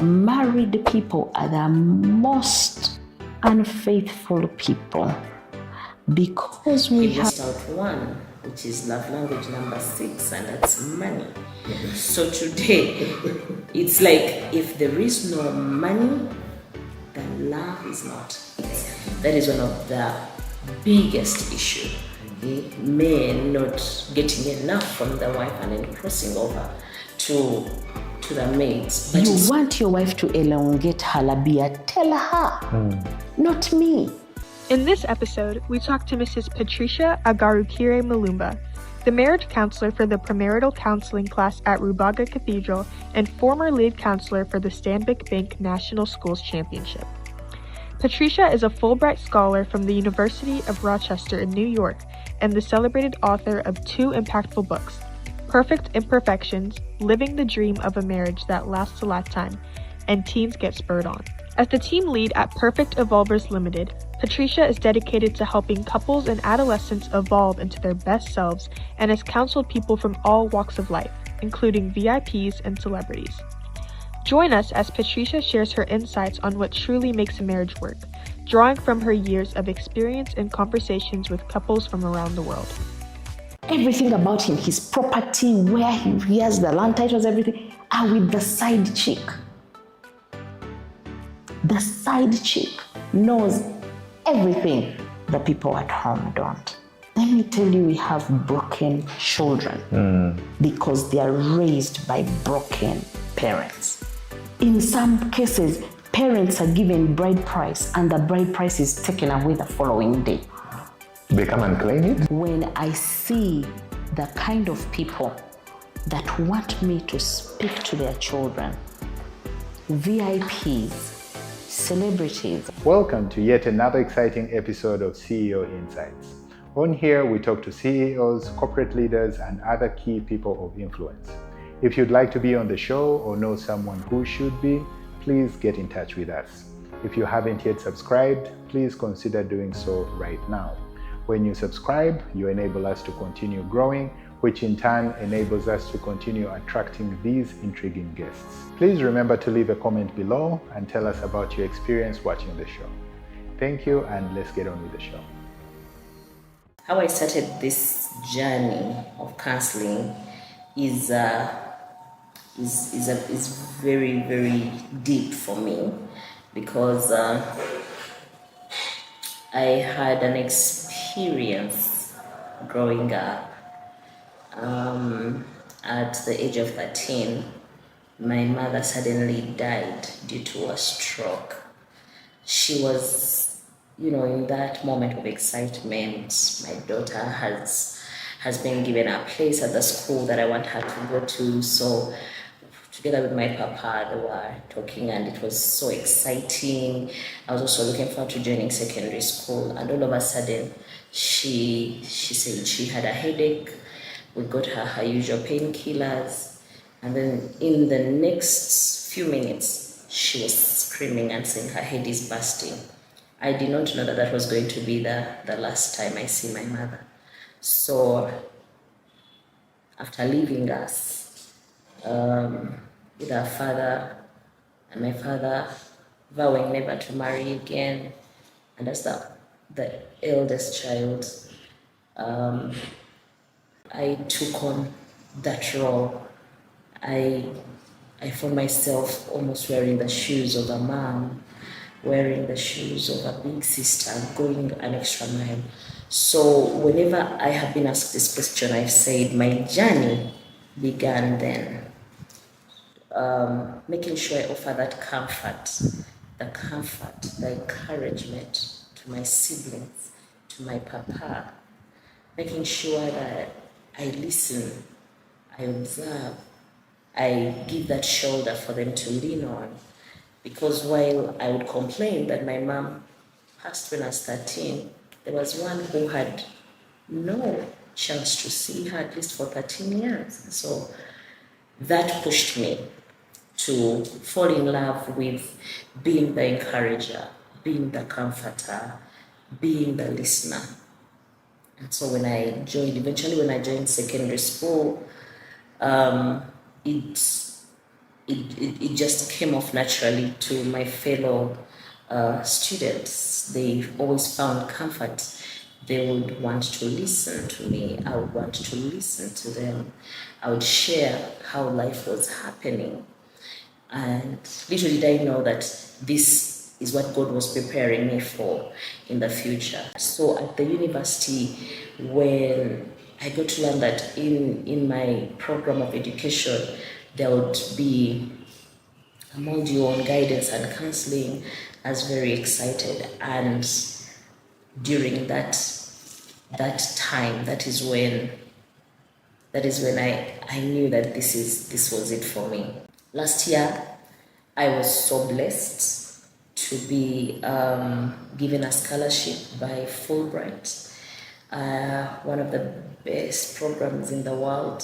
Married people are the most unfaithful people because we have missed out one, which is love language number 6, and that's money. So today, it's like if there is no money, then love is not. That is one of the biggest issues. Men not getting enough from the wife and then crossing over to the maids. But you want your wife to elongate her labia, tell her, not me. In this episode, we talk to Mrs. Patricia Agarukire Mulumba, the marriage counselor for the Premarital Counseling Class at Rubaga Cathedral and former lead counselor for the Stanbic Bank National Schools Championship. Patricia is a Fulbright Scholar from the University of Rochester in New York and the celebrated author of 2 impactful books, Perfect Imperfections, Living the Dream of a Marriage That Lasts a Lifetime, and Teens Get Spurred On. As the team lead at Perfect Evolvers Limited, Patricia is dedicated to helping couples and adolescents evolve into their best selves and has counseled people from all walks of life, including VIPs and celebrities. Join us as Patricia shares her insights on what truly makes a marriage work, drawing from her years of experience and conversations with couples from around the world. Everything about him, his property, where he has the land titles, everything, are with the side chick. The side chick knows everything the people at home don't. Let me tell you, we have broken children because they are raised by broken parents. In some cases, parents are given bride price and the bride price is taken away the following day. They come and claim it? When I see the kind of people that want me to speak to their children, VIPs, celebrities. Welcome to yet another exciting episode of CEO Insights. On here, we talk to CEOs, corporate leaders, and other key people of influence. If you'd like to be on the show or know someone who should be, please get in touch with us. If you haven't yet subscribed, please consider doing so right now. When you subscribe, you enable us to continue growing, which in turn enables us to continue attracting these intriguing guests. Please remember to leave a comment below and tell us about your experience watching the show. Thank you, and let's get on with the show. How I started this journey of counseling is very, very deep for me because I had an experience growing up. At the age of 13, my mother suddenly died due to a stroke. She was, in that moment of excitement, my daughter has been given a place at the school that I want her to go to. So together with my papa, they were talking and it was so exciting. I was also looking forward to joining secondary school, and all of a sudden she said she had a headache. We got her usual painkillers, and then in the next few minutes she was screaming and saying her head is bursting. I did not know that was going to be the last time I see my mother. So after leaving us, with our father and my father vowing never to marry again, and as the eldest child, I took on that role. I found myself almost wearing the shoes of a mom, wearing the shoes of a big sister, going an extra mile. So whenever I have been asked this question, I've said my journey began then. Making sure I offer that comfort, the encouragement to my siblings, to my papa, making sure that I listen, I observe, I give that shoulder for them to lean on. Because while I would complain that my mom passed when I was 13, there was one who had no chance to see her at least for 13 years. So that pushed me to fall in love with being the encourager, being the comforter, being the listener. And so when I joined secondary school, it it just came off naturally to my fellow students. They always found comfort. They would want to listen to me. I would want to listen to them. I would share how life was happening. And little did I know that this is what God was preparing me for in the future. So at the university, when I got to learn that in my program of education, there would be a module on guidance and counseling, I was very excited. And during that time, that is when I knew that this was it for me. Last year, I was so blessed to be given a scholarship by Fulbright, one of the best programs in the world.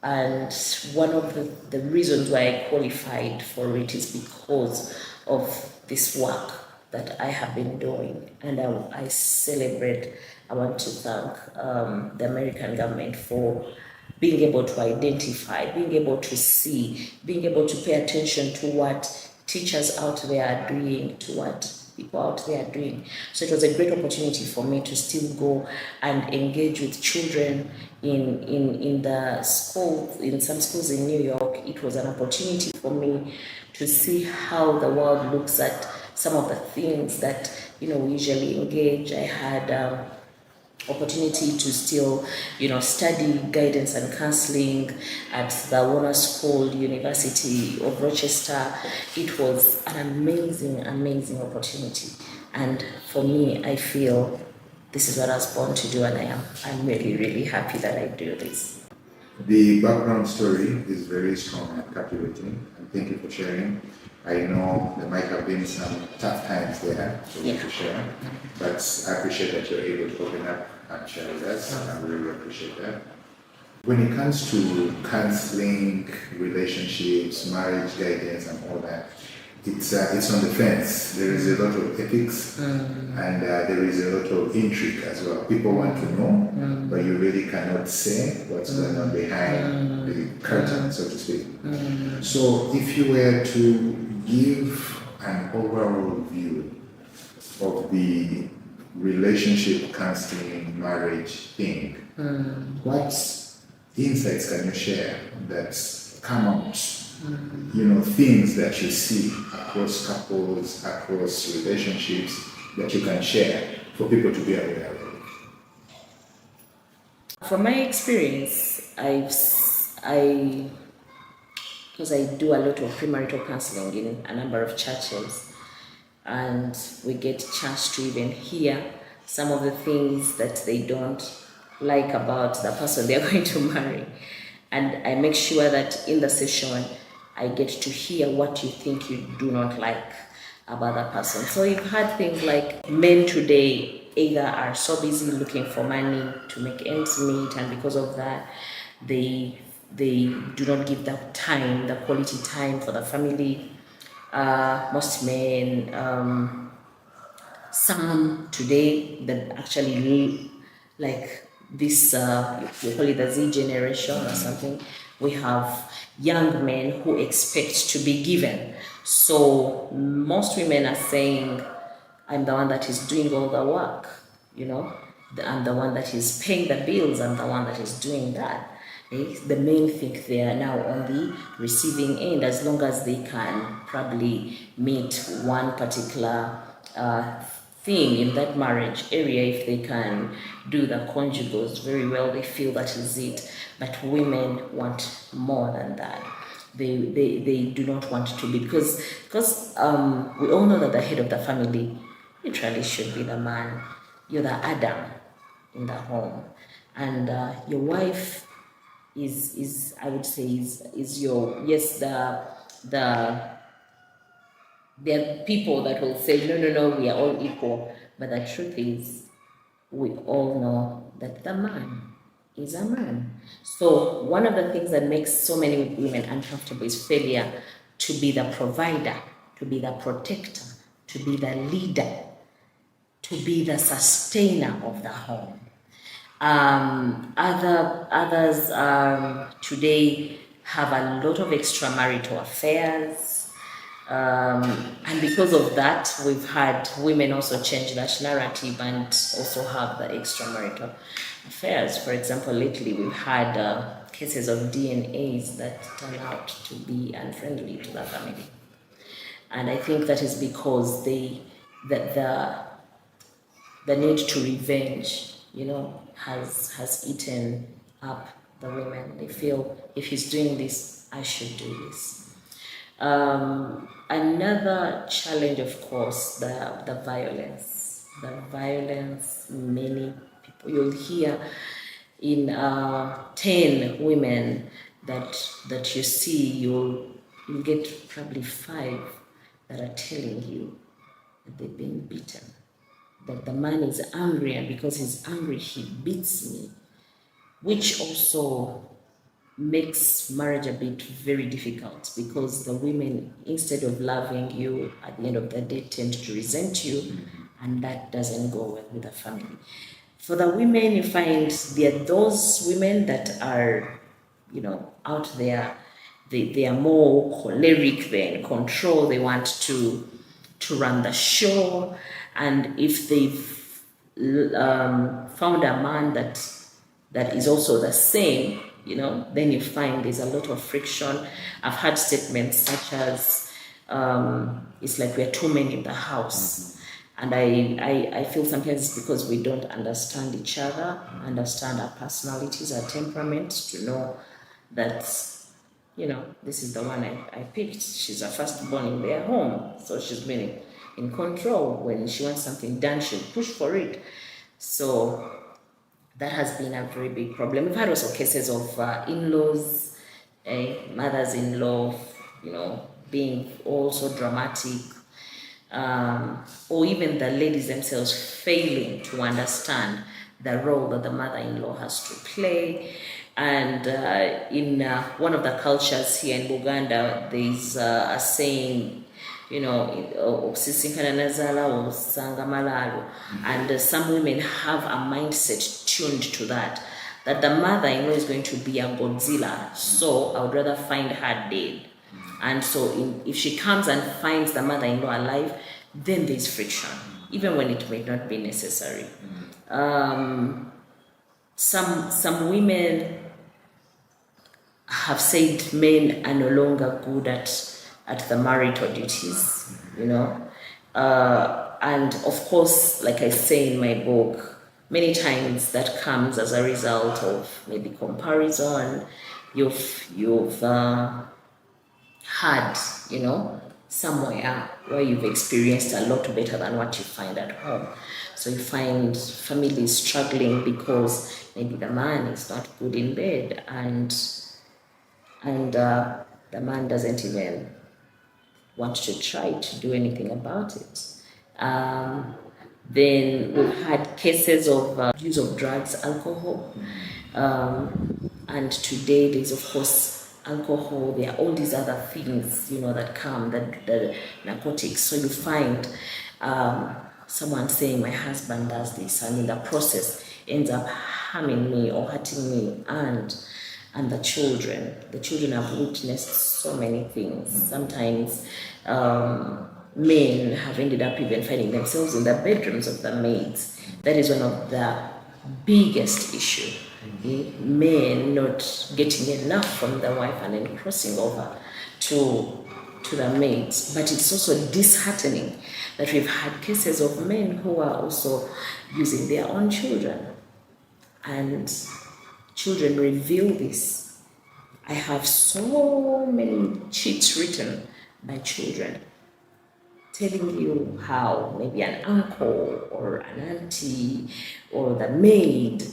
And one of the reasons why I qualified for it is because of this work that I have been doing. And I celebrate, I want to thank the American government for being able to identify, being able to see, being able to pay attention to what teachers out there are doing, to what people out there are doing. So it was a great opportunity for me to still go and engage with children in the school, in some schools in New York. It was an opportunity for me to see how the world looks at some of the things that we usually engage. I had opportunity to still, study guidance and counseling at the Warner School, University of Rochester. It was an amazing opportunity. And for me, I feel this is what I was born to do, and I'm really, really happy that I do this. The background story is very strong and captivating, and thank you for sharing. I know there might have been some tough times there for you to share, but I appreciate that you're able to open up and share with us. I really appreciate that. When it comes to counseling, relationships, marriage guidance, and all that, it's on the fence. There is a lot of ethics, and there is a lot of intrigue as well. People want to know, but you really cannot say what's going on behind the curtain, so to speak. So if you were to give an overall view of the relationship counseling marriage thing, what insights can you share that come out? Things that you see across couples, across relationships that you can share for people to be aware of. From my experience, because I do a lot of premarital counseling in a number of churches, and we get a chance to even hear some of the things that they don't like about the person they're going to marry. And I make sure that in the session, I get to hear what you think you do not like about that person. So you've had things like men today either are so busy looking for money to make ends meet, and because of that, they do not give that time, the quality time for the family. Most men, some today that actually like this, you call it the Z generation or something. We have young men who expect to be given. So most women are saying, I'm the one that is doing all the work, I'm the one that is paying the bills, I'm the one that is doing that. The men think they are now on the receiving end, as long as they can probably meet one particular thing in that marriage area. If they can do the conjugals very well, they feel that is it. But women want more than that. They do not want to be, because we all know that the head of the family literally should be the man. You're the Adam in the home, and your wife is I would say is your, yes, there are people that will say no, we are all equal, but the truth is we all know that the man is a man. So one of the things that makes so many women uncomfortable is failure to be the provider, to be the protector, to be the leader, to be the sustainer of the home. Others today have a lot of extramarital affairs. And because of that, we've had women also change that narrative and also have the extramarital affairs. For example, lately we've had cases of DNAs that turn out to be unfriendly to the family. And I think that is because the need to revenge, has eaten up the women. They feel, if he's doing this, I should do this. Another challenge, of course, the violence. The violence, many people, you'll hear in 10 women that you see, you'll get probably 5 that are telling you that they've been beaten, that the man is angry, and because he's angry, he beats me, which also makes marriage a bit very difficult, because the women, instead of loving you, at the end of the day tend to resent you, and that doesn't go well with the family. For the women, you find there are those women that are, out there, they are more choleric, they're in control, they want to run the show, and if they've found a man that is also the same, then you find there's a lot of friction. I've had statements such as, it's like we're 2 men in the house. And I feel sometimes it's because we don't understand each other, understand our personalities, our temperaments, to know that, this is the one I picked. She's a firstborn in their home, so she's been in control. When she wants something done, she'll push for it. So that has been a very big problem. We've had also cases of in-laws, mothers-in-law, being also dramatic, or even the ladies themselves failing to understand the role that the mother-in-law has to play. And in one of the cultures here in Uganda, there's a saying, and some women have a mindset tuned to that the mother-in-law is going to be a Godzilla, so I would rather find her dead. And so if she comes and finds the mother-in-law alive, then there's friction, even when it may not be necessary. Some women have said men are no longer good at the marital duties, and of course, like I say in my book, many times that comes as a result of maybe comparison. You've had, somewhere where you've experienced a lot better than what you find at home. So you find families struggling because maybe the man is not good in bed, and the man doesn't even want to try to do anything about it. Then we've had cases of use of drugs, alcohol, and today there's of course alcohol. There are all these other things, that come, the narcotics. So you find someone saying, my husband does this, and in the process ends up harming me or hurting me and the children. The children have witnessed so many things. Sometimes men have ended up even finding themselves in the bedrooms of the maids. That is one of the biggest issues. Men not getting enough from the wife and then crossing over to the maids. But it's also disheartening that we've had cases of men who are also using their own children. And children reveal this. I have so many cheats written by children telling you how maybe an uncle or an auntie or the maid,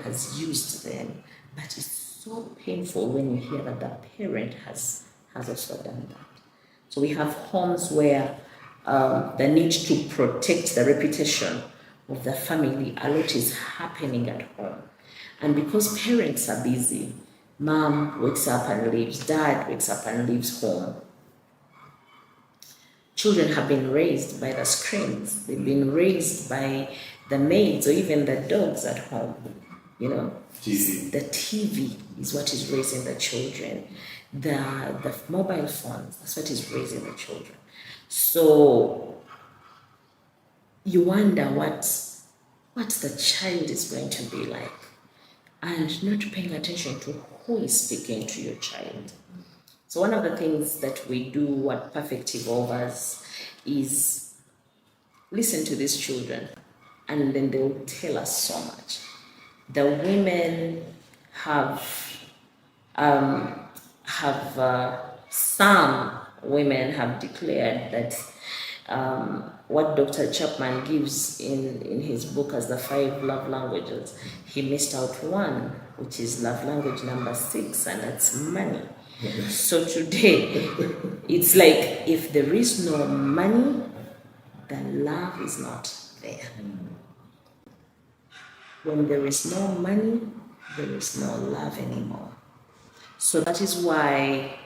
has used them. But it's so painful when you hear that the parent has also done that. So we have homes where the need to protect the reputation of the family, a lot is happening at home. And because parents are busy, mom wakes up and leaves, dad wakes up and leaves home. Children have been raised by the screens. They've been raised by the maids or even the dogs at home. you know. TV. The TV is what is raising the children. The mobile phones, that's what is raising the children. So you wonder what the child is going to be like, and not paying attention to who is speaking to your child. So one of the things that we do at Perfect Evolvers is listen to these children, and then they'll tell us so much. The women some women have declared that what Dr. Chapman gives in his book as the 5 love languages, he missed out one, which is love language number 6, and that's money. So today, it's like if there is no money, then love is not there. When there is no money, there is no love anymore. So that is why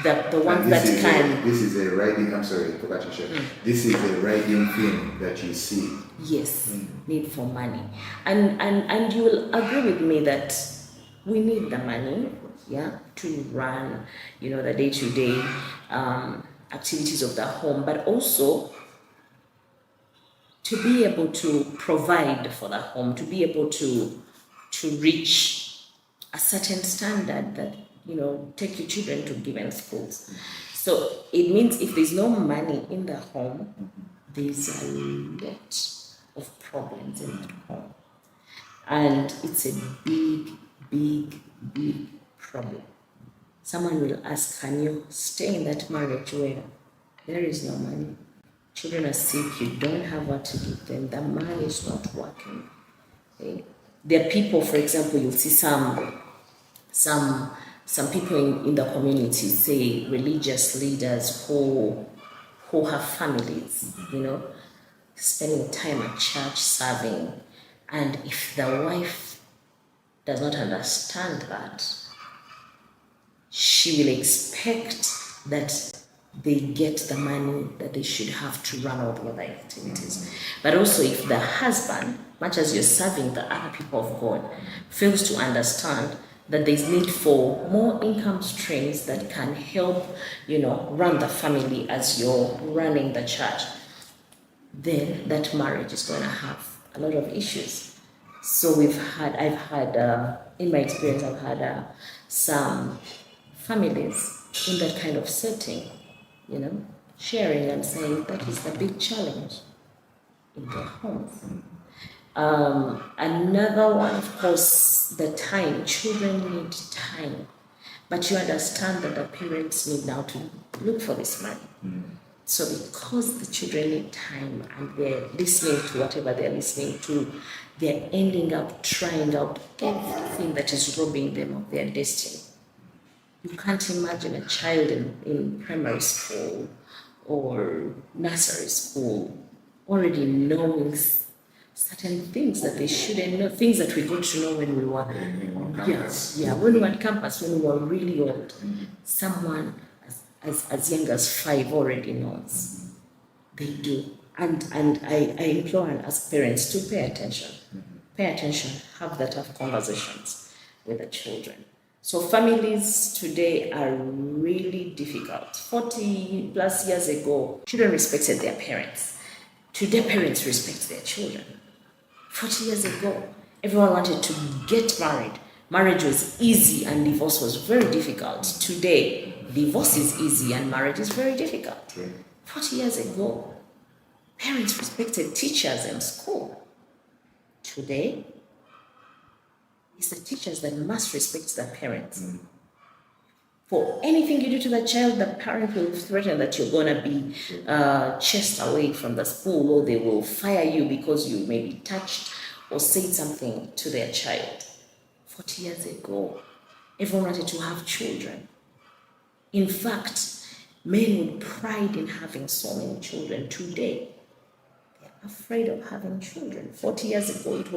the ones that can... This is a writing, I'm sorry, Patricia. This is a writing thing that you see. Yes, need for money. And you will agree with me that we need the money, to run, the day-to-day activities of the home, but also to be able to provide for the home, to be able to reach a certain standard that, take your children to given schools. So it means if there's no money in the home, there's a lot of problems in that home. And it's a big, big, big problem. Someone will ask, can you stay in that marriage where there is no money? Children are sick, you don't have what to give them, the money is not working. Okay? There are people, for example, you'll see some people in the community, say religious leaders who have families, spending time at church serving. And if the wife does not understand that, she will expect that they get the money that they should have to run all the other activities. But also if the husband, much as you're serving the other people of God, fails to understand that there's need for more income streams that can help, run the family as you're running the church, then that marriage is going to have a lot of issues. So I've had, in my experience, I've had some families in that kind of setting, sharing and saying that is the big challenge in their homes. Another one, of course, the time. Children need time. But you understand that the parents need now to look for this money. So because the children need time and they're listening to whatever they're listening to, they're ending up trying out everything that is robbing them of their destiny. You can't imagine a child in primary school or nursery school already knowing certain things that they shouldn't know, things that we got to know when we were when we were on campus, when we were really old. Someone as young as 5 already knows. They do. And I implore and ask parents to pay attention. Pay attention, have the tough conversations with the children. So families today are really difficult. 40 plus years ago, children respected their parents. Today, parents respect their children. 40 years ago, everyone wanted to get married. Marriage was easy and divorce was very difficult. Today, divorce is easy and marriage is very difficult. 40 years ago, parents respected teachers in school. Today, it's the teachers that must respect the parents. For anything you do to the child, the parent will threaten that you're going to be chased away from the school, or they will fire you because you maybe touched or said something to their child. 40 years ago, everyone wanted to have children. In fact, men would pride in having so many children. Today, they're afraid of having children. 40 years ago, it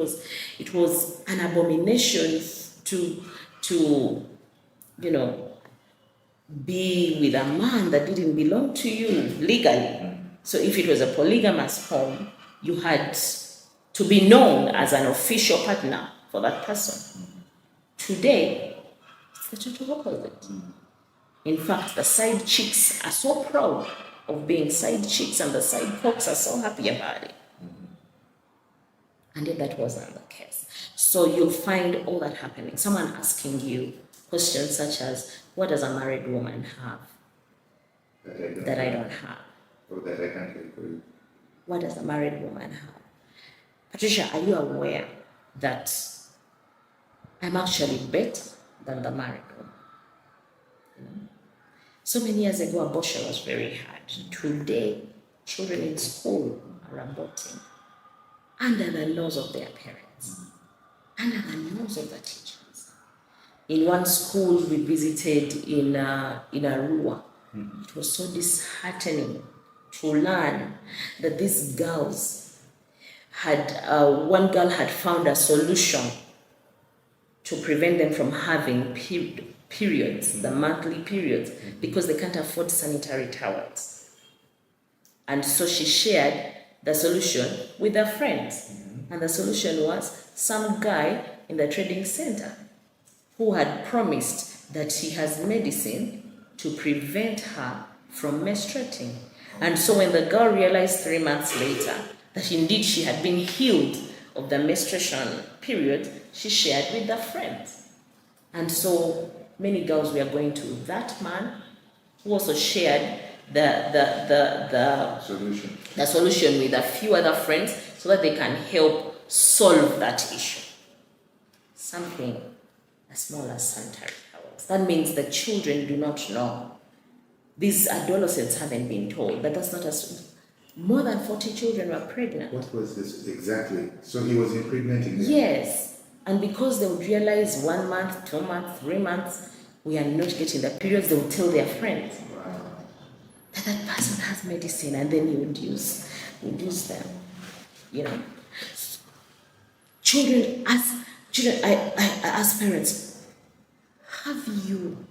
was an abomination to be with a man that didn't belong to you legally. So if it was a polygamous home, you had to be known as an official partner for that person. Today, it's the total opposite. In fact, the side chicks are so proud of being side chicks, and the side cocks are so happy about it. And yet that wasn't the case. So you'll find all that happening. Someone asking you questions such as, what does a married woman have that I don't have? Or that I can't help with. What does a married woman have? Patricia, are you aware that I'm actually better than the married woman? You know? So many years ago, abortion was very hard. Today, children in school are aborting under the laws of their parents, under the laws of the teachers. In one school we visited in Arua, it was so disheartening to learn that these girls had, one girl had found a solution to prevent them from having periods, the monthly periods, because they can't afford sanitary towels. And so she shared the solution with her friends. And the solution was some guy in the trading center who had promised that he has medicine to prevent her from menstruating. And so when the girl realized 3 months later that indeed she had been healed of the menstruation period, she shared with her friends. And so many girls were going to that man who also shared the solution with a few other friends so that they can help solve that issue. Something as small as sanitary towels. That means the children do not know. These adolescents haven't been told, but that's not as more than 40 children were pregnant. What was this exactly? So he was impregnating them? Yes. And because they would realize 1 month, 2 months, 3 months, we are not getting the periods, they would tell their friends that person has medicine, and then you would use them, you know. Children, I ask parents, have you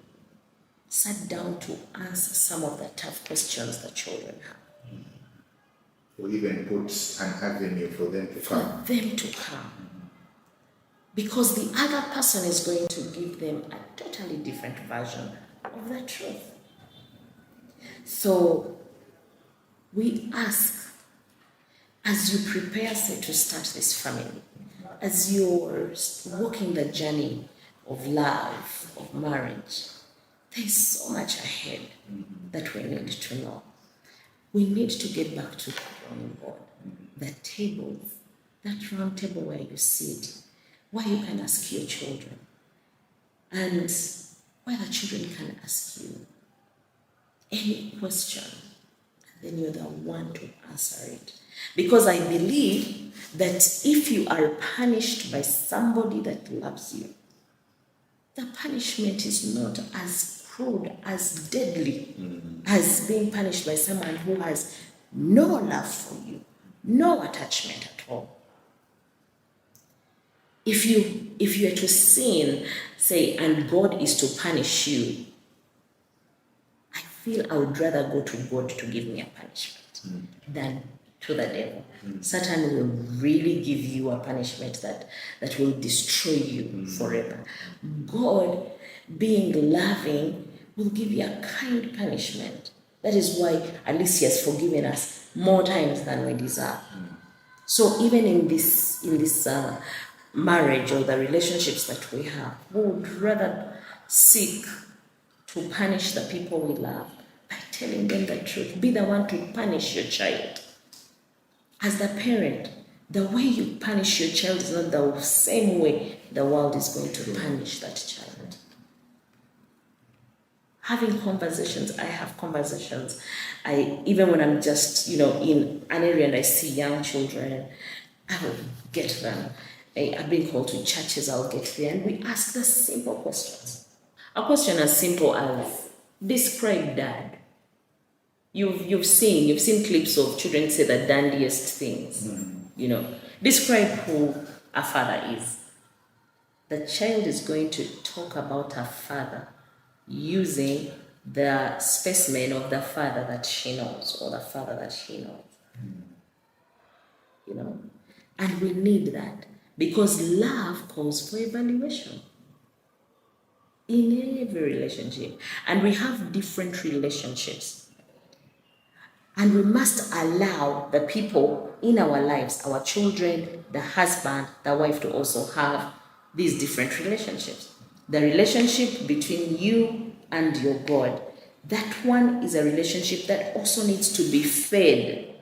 sat down to answer some of the tough questions that children have? Or even put an avenue for them to come. For them to come. Because the other person is going to give them a totally different version of the truth. So we ask, as you prepare, say, to start this family, as you're walking the journey of love, of marriage, there's so much ahead that we need to know. We need to get back to the drawing board, the tables, that round table where you sit, where you can ask your children, and where the children can ask you any question, and then you're the one to answer it. Because I believe that if you are punished by somebody that loves you, the punishment is not as crude, as deadly as being punished by someone who has no love for you, no attachment at all. If you are to sin, say, and God is to punish you, I feel I would rather go to God to give me a punishment than to the devil. Satan will really give you a punishment that will destroy you forever. God, being loving, will give you a kind punishment. That is why at least he has forgiven us more times than we deserve. So even in this marriage or the relationships that we have, we would rather seek to punish the people we love by telling them the truth. Be the one to punish your child. As the parent, the way you punish your child is not the same way the world is going to punish that child. Having conversations, I have conversations. Even when I'm just, in an area and I see young children, I will get them. I've been called to churches, I'll get there, and we ask the simple questions. A question as simple as, describe dad. You've seen clips of children say the dandiest things. Describe who a father is. The child is going to talk about a father using the specimen of the father that she knows or the father that he knows. And we need that. Because love calls for evaluation in every relationship. And we have different relationships. And we must allow the people in our lives, our children, the husband, the wife, to also have these different relationships. The relationship between you and your God, that one is a relationship that also needs to be fed.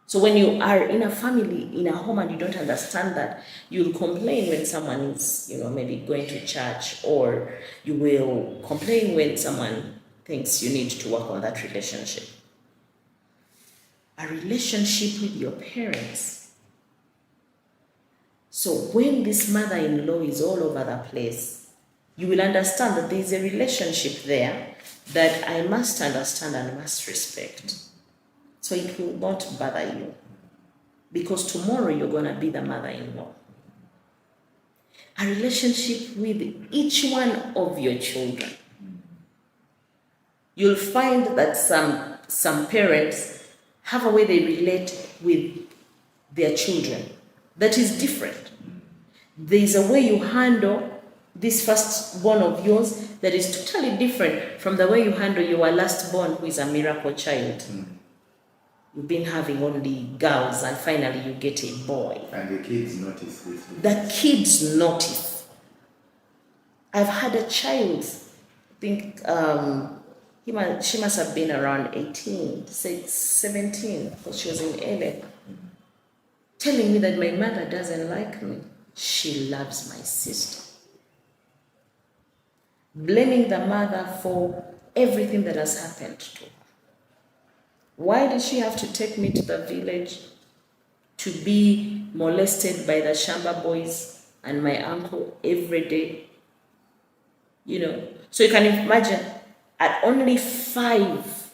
So when you are in a family, in a home, and you don't understand that, you'll complain when someone is, maybe going to church, or you will complain when someone thinks you need to work on that relationship. A relationship with your parents. So when this mother-in-law is all over the place, you will understand that there is a relationship there that I must understand and must respect. So it will not bother you, because tomorrow you're going to be the mother-in-law. A relationship with each one of your children. You'll find that some parents have a way they relate with their children that is different. There's a way you handle this firstborn of yours that is totally different from the way you handle your lastborn, who is a miracle child. You've been having only girls, and finally you get a boy. And the kids notice this. The kids notice. I've had a child, I think she must have been around 18, 17, because she was in LA, telling me that my mother doesn't like me. She loves my sister. Blaming the mother for everything that has happened to her. Why did she have to take me to the village to be molested by the Shamba boys and my uncle every day? So you can imagine, at only 5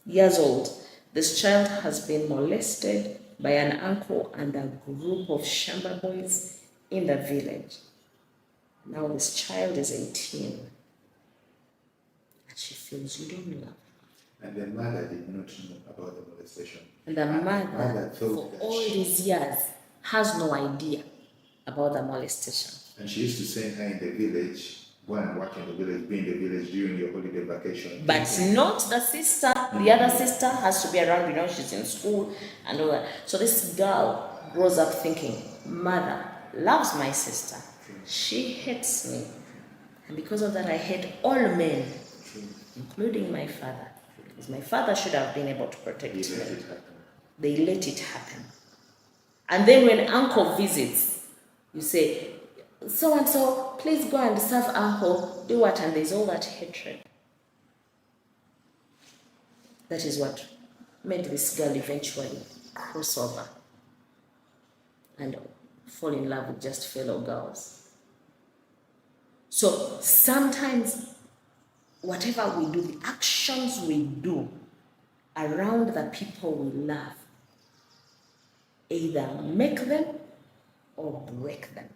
years old, this child has been molested by an uncle and a group of Shamba boys in the village. Now this child is 18, and she feels you don't love her. And the mother did not know about the molestation. And the mother for all these years, has no idea about the molestation. And she used to send her in the village, go and work in the village, be in the village during your holiday vacation. But not the sister. The other sister has to be around, she's in school and all that. So this girl grows up thinking, mother loves my sister. She hates me. And because of that, I hate all men, including my father. Because my father should have been able to protect me. They let it happen. And then when uncle visits, you say, so-and-so, please go and serve uncle, do what? And there's all that hatred. That is what made this girl eventually cross over and fall in love with just fellow girls. So sometimes, whatever we do, the actions we do around the people we love, either make them or break them.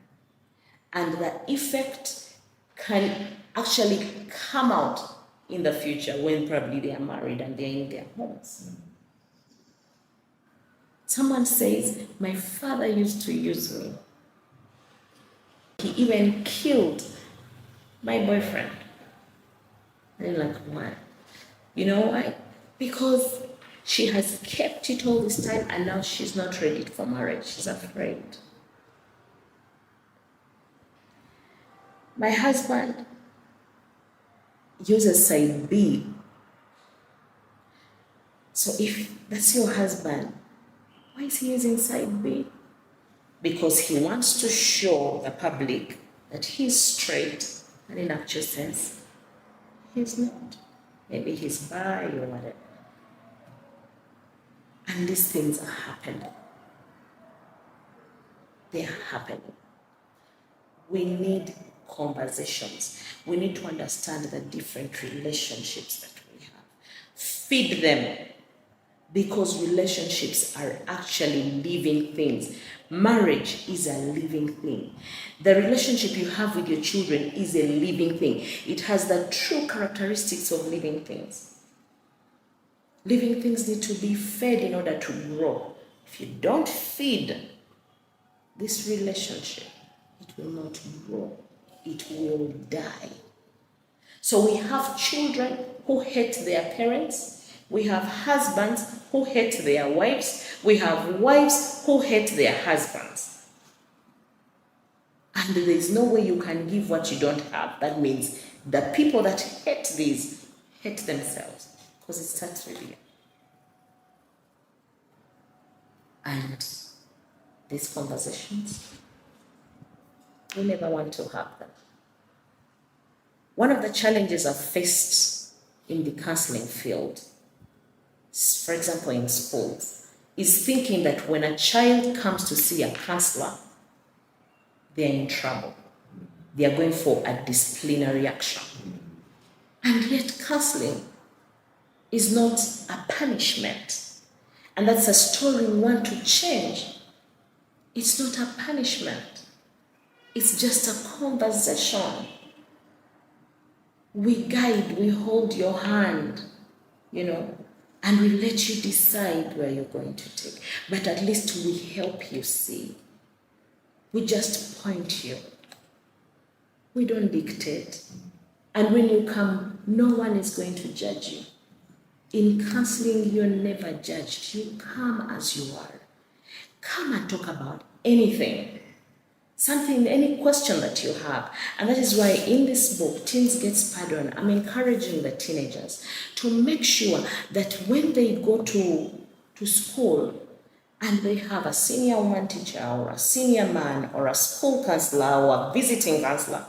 And the effect can actually come out in the future when probably they are married and they're in their homes. Someone says, my father used to use me. He even killed my boyfriend. And I'm like, why? You know why? Because she has kept it all this time and now she's not ready for marriage. She's afraid. My husband uses side B. So if that's your husband, why is he using side B? Because he wants to show the public that he's straight, and in actual sense, he's not. Maybe he's bi or whatever. And these things are happening. They are happening. We need conversations. We need to understand the different relationships that we have. Feed them, because relationships are actually living things. Marriage is a living thing. The relationship you have with your children is a living thing. It has the true characteristics of living things. Living things need to be fed in order to grow. If you don't feed this relationship, it will not grow. It will die. So we have children who hate their parents. We have husbands who hate their wives. We have wives who hate their husbands. And there is no way you can give what you don't have. That means the people that hate these hate themselves, because it starts with you. And these conversations, we never want to have them. One of the challenges I've faced in the counseling field, for example in schools, is thinking that when a child comes to see a counselor, they're in trouble. They are going for a disciplinary action. And yet counseling is not a punishment. And that's a story we want to change. It's not a punishment. It's just a conversation. We guide, we hold your hand, and we let you decide where you're going to take. But at least we help you see. We just point you. We don't dictate. And when you come, no one is going to judge you. In counseling, you're never judged. You come as you are. Come and talk about anything. Something, any question that you have. And that is why in this book, Teens Get Spurred On, I'm encouraging the teenagers to make sure that when they go to school and they have a senior woman teacher or a senior man or a school counselor or a visiting counselor,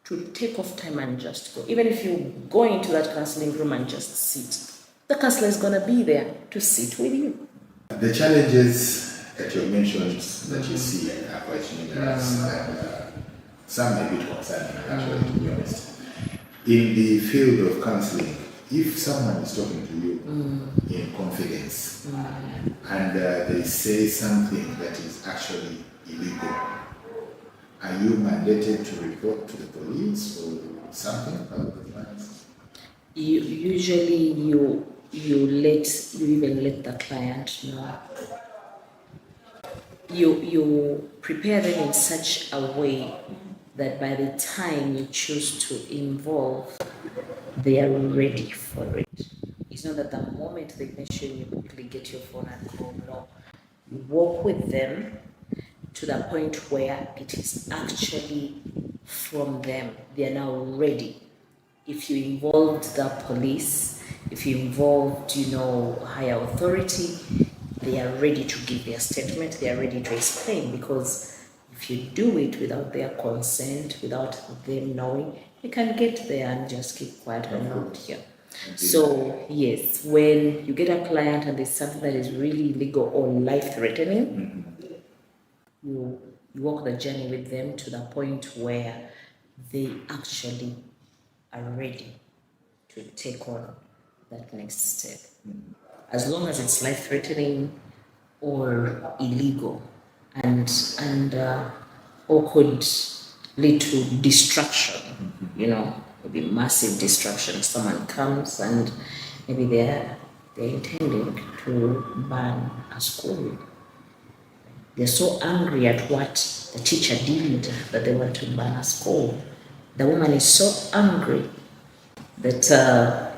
to take off time and just go. Even if you go into that counseling room and just sit, the counselor is going to be there to sit with you. The challenges that you mentioned that you see are quite numerous, and some may be concerning, actually, to be honest. In the field of counseling, if someone is talking to you in confidence and they say something that is actually illegal, are you mandated to report to the police or something about the plans? Usually you even let the client know. You prepare them in such a way that by the time you choose to involve, they are ready for it. It's not that the moment they mention, you quickly get your phone and call. No, you walk with them to the point where it is actually from them. They are now ready. If you involved the police, if you involved, higher authority, they are ready to give their statement, they are ready to explain, because if you do it without their consent, without them knowing, you can get there and just keep quiet and not here. So yes, when you get a client and there's something that is really illegal or life-threatening, you walk the journey with them to the point where they actually are ready to take on that next step. As long as it's life-threatening or illegal and or could lead to destruction, maybe massive destruction. Someone comes and maybe they're intending to ban a school. They're so angry at what the teacher did that they want to ban a school. The woman is so angry that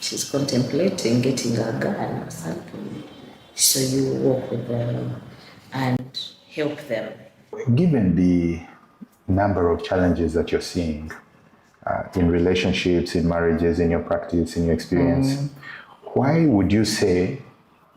she's contemplating getting a gun or something. So you walk with them and help them. Given the number of challenges that you're seeing in relationships, in marriages, in your practice, in your experience, why would you say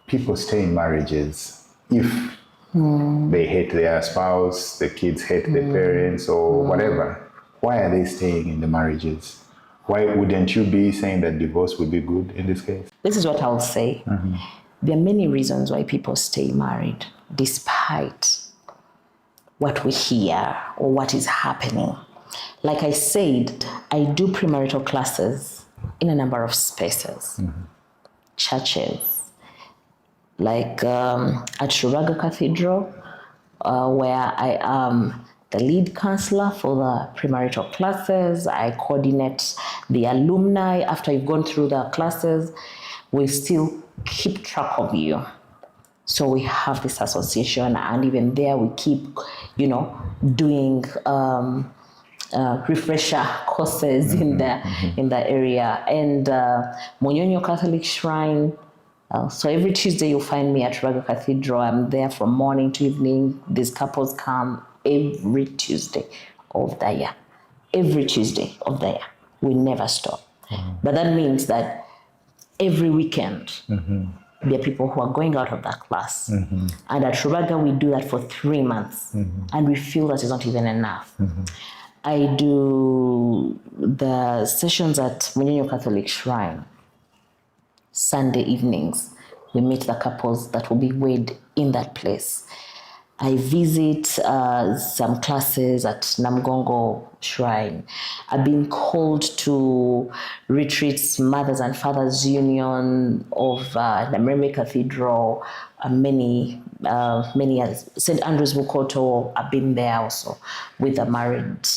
people stay in marriages if they hate their spouse, the kids hate their parents or whatever? Why are they staying in the marriages? Why wouldn't you be saying that divorce would be good in this case? This is what I'll say. There are many reasons why people stay married, despite what we hear or what is happening. Like I said, I do premarital classes in a number of spaces, churches, like at Rubaga Cathedral, where I am the lead counselor for the premarital classes. I coordinate the alumni. After you've gone through the classes, we still keep track of you. So we have this association, and even there we keep, doing refresher courses in the area. And Munyonyo Catholic Shrine. So every Tuesday you'll find me at Rubaga Cathedral. I'm there from morning to evening. These couples come every Tuesday of the year. Every Tuesday of the year. We never stop. But that means that every weekend, there are people who are going out of that class. And at Rubaga, we do that for 3 months. And we feel that is not even enough. I do the sessions at Munyonyo Catholic Shrine. Sunday evenings, we meet the couples that will be wed in that place. I visit some classes at Namgongo Shrine. I've been called to retreats, Mothers and Fathers Union of Namreme Cathedral, many others. St. Andrew's Bukoto, I've been there also with the married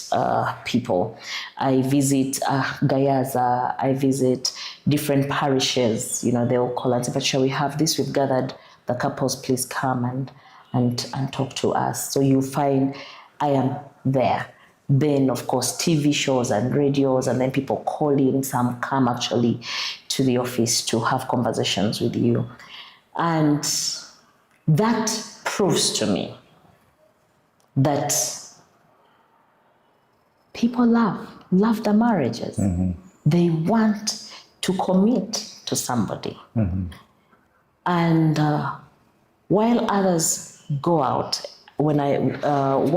people. I visit Gayaza, I visit different parishes. They'll call and say, Patricia, we have this, we've gathered the couples, please come and talk to us. So you find I am there. Then, of course, TV shows and radios, and then people call in. Some come actually to the office to have conversations with you. And that proves to me that people love their marriages. They want to commit to somebody. And while others go out, one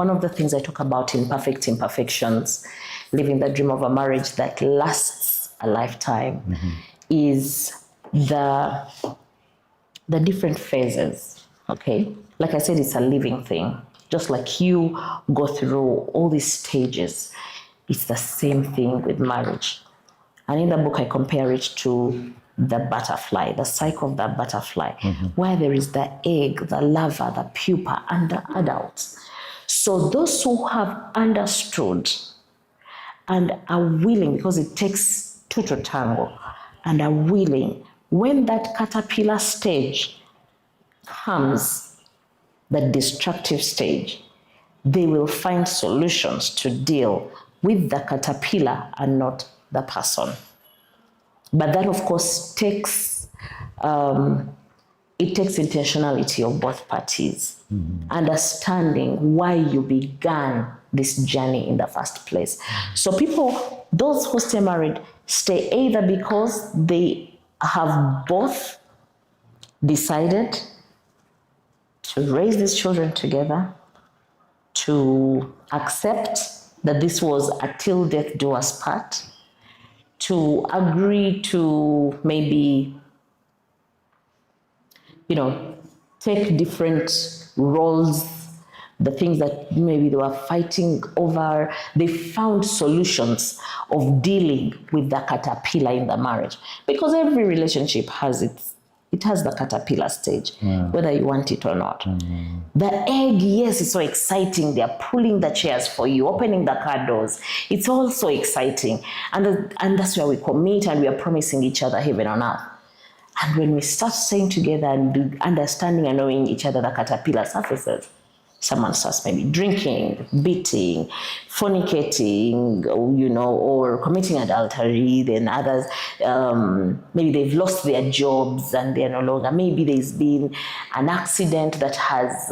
of the things I talk about in Perfect Imperfections, living the dream of a marriage that lasts a lifetime, is the different phases, okay? Like I said, it's a living thing. Just like you go through all these stages, it's the same thing with marriage. And in the book, I compare it to the butterfly, the cycle of the butterfly, where there is the egg, the larva, the pupa, and the adults. So those who have understood and are willing, because it takes two to tango, and are willing, when that caterpillar stage comes, the destructive stage, they will find solutions to deal with the caterpillar and not the person. But that, of course, takes intentionality of both parties, understanding why you began this journey in the first place. So people, those who stay married, stay either because they have both decided to raise these children together, to accept that this was a till death do us part, to agree to maybe, take different roles, the things that maybe they were fighting over. They found solutions of dealing with the caterpillar in the marriage, because every relationship has the caterpillar stage, whether you want it or not. The egg, yes, it's so exciting. They're pulling the chairs for you, opening the car doors. It's all so exciting. And that's where we commit and we are promising each other heaven on earth. And when we start staying together and understanding and knowing each other, the caterpillar surfaces. Someone starts maybe drinking, beating, fornicating, or committing adultery. Then others, maybe they've lost their jobs and they're no longer. Maybe there's been an accident that has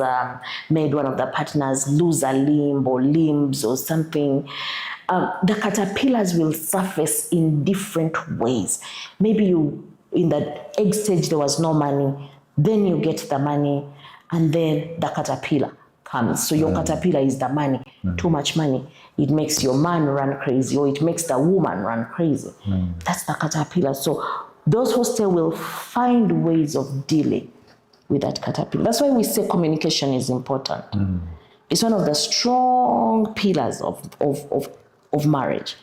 made one of the partners lose a limb or limbs or something. The caterpillars will surface in different ways. Maybe in the egg stage, there was no money. Then you get the money, and then the caterpillar comes. So your caterpillar is the money, too much money. It makes your man run crazy, or it makes the woman run crazy. That's the caterpillar. So those who stay will find ways of dealing with that caterpillar. That's why we say communication is important. It's one of the strong pillars of marriage.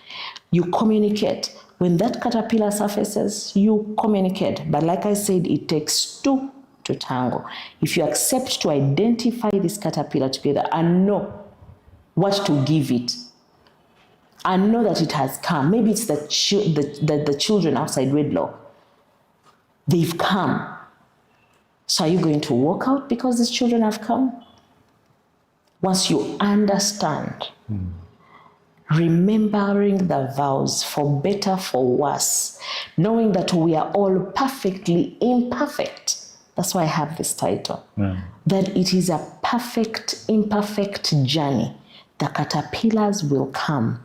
You communicate. When that caterpillar surfaces, you communicate. But like I said, it takes two to tango. If you accept to identify this caterpillar together and know what to give it, and know that it has come. Maybe it's the children outside wedlock. They've come. So are you going to walk out because these children have come? Once you understand, remembering the vows for better, for worse, knowing that we are all perfectly imperfect. That's why I have this title. That it is a perfect, imperfect journey. The caterpillars will come.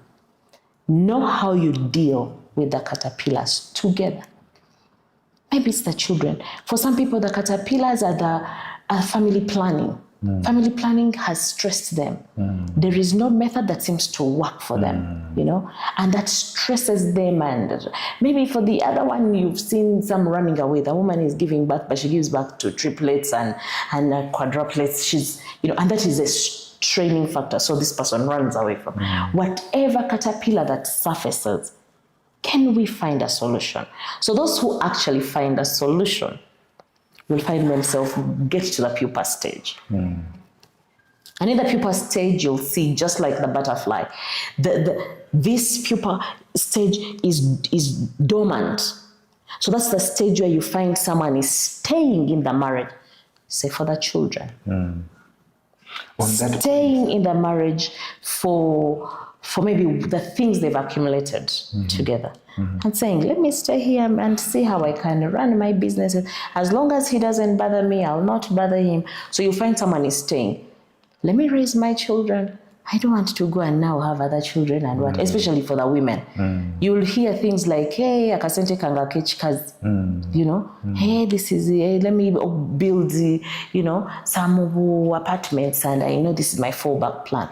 Know how you deal with the caterpillars together. Maybe it's the children. For some people, the caterpillars are family planning. Family planning has stressed them. There is no method that seems to work for them, you know, and that stresses them. And maybe for the other one, you've seen some running away. The woman is giving birth, but she gives birth to triplets and quadruplets. She's, you know, and that is a straining factor. So this person runs away from whatever caterpillar that surfaces. Can we find a solution? So those who actually find a solution will find themselves get to the pupa stage. And in the pupa stage, you'll see, just like the butterfly, this pupa stage is dormant. So that's the stage where you find someone is staying in the marriage, say for the children. Staying in the marriage for maybe the things they've accumulated together. And saying, let me stay here and see how I can run my business. As long as he doesn't bother me, I'll not bother him. So you find someone is staying. Let me raise my children. I don't want to go and now have other children and what, especially for the women. You'll hear things like, hey, akasente kanga kechikazi, you know, hey, this is, hey, let me build, you know, some apartments and I know this is my fallback plan.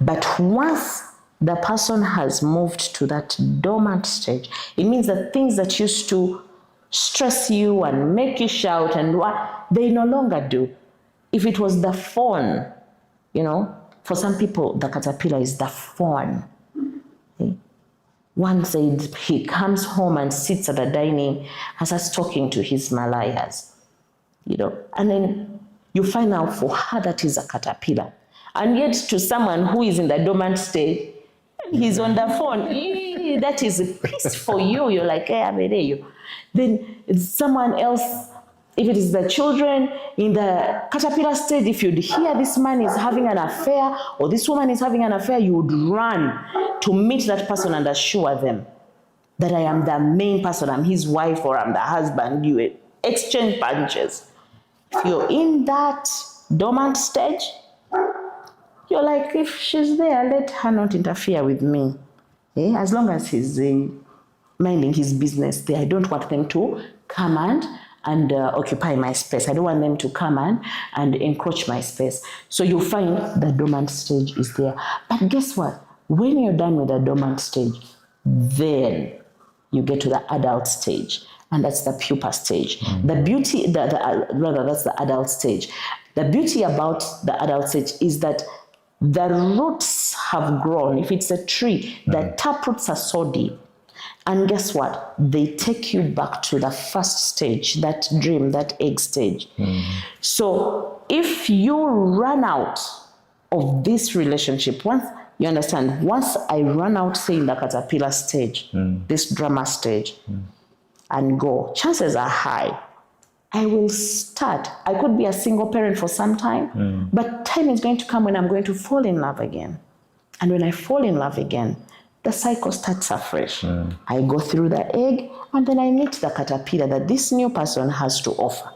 But once the person has moved to that dormant stage, it means that things that used to stress you and make you shout and what, they no longer do. If it was the phone, you know, for some people, the caterpillar is the phone. Okay? One said he comes home and sits at the dining and starts talking to his malayas, you know, and then you find out for her that is a caterpillar. And yet to someone who is in the dormant stage, he's on the phone. That is a piece for you. You're like, hey, I'm ready. You. Then someone else, if it is the children in the caterpillar stage, if you'd hear this man is having an affair or this woman is having an affair, you would run to meet that person and assure them that I am the main person, I'm his wife or I'm the husband. You exchange punches. If you're in that dormant stage, you're like, if she's there, let her not interfere with me. As long as he's minding his business there, I don't want them to come and occupy my space. I don't want them to come and encroach my space. So you'll find the dormant stage is there. But guess what? When you're done with the dormant stage, then you get to the adult stage. And that's the pupa stage. The beauty, rather, that's the adult stage. The beauty about the adult stage is that the roots have grown. If it's a tree, the taproots are so deep. And guess what? They take you back to the first stage, that dream, that egg stage. So if you run out of this relationship, once you understand, once I run out, say in the caterpillar stage, this drama stage, and go, chances are high, I will start. I could be a single parent for some time, but time is going to come when I'm going to fall in love again. And when I fall in love again, the cycle starts afresh. I go through the egg, and then I meet the caterpillar that this new person has to offer.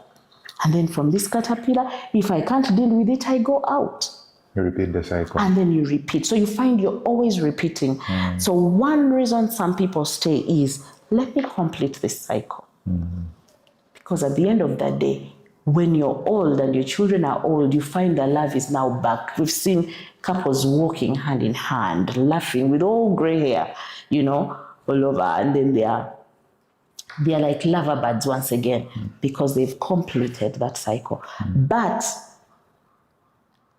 And then from this caterpillar, if I can't deal with it, I go out. You repeat the cycle. And then you repeat. So you find you're always repeating. So one reason some people stay is, let me complete this cycle. Because at the end of the day, when you're old and your children are old, you find that love is now back. We've seen couples walking hand in hand, laughing with all gray hair, you know, all over. And then they are like loverbirds once again because they've completed that cycle. But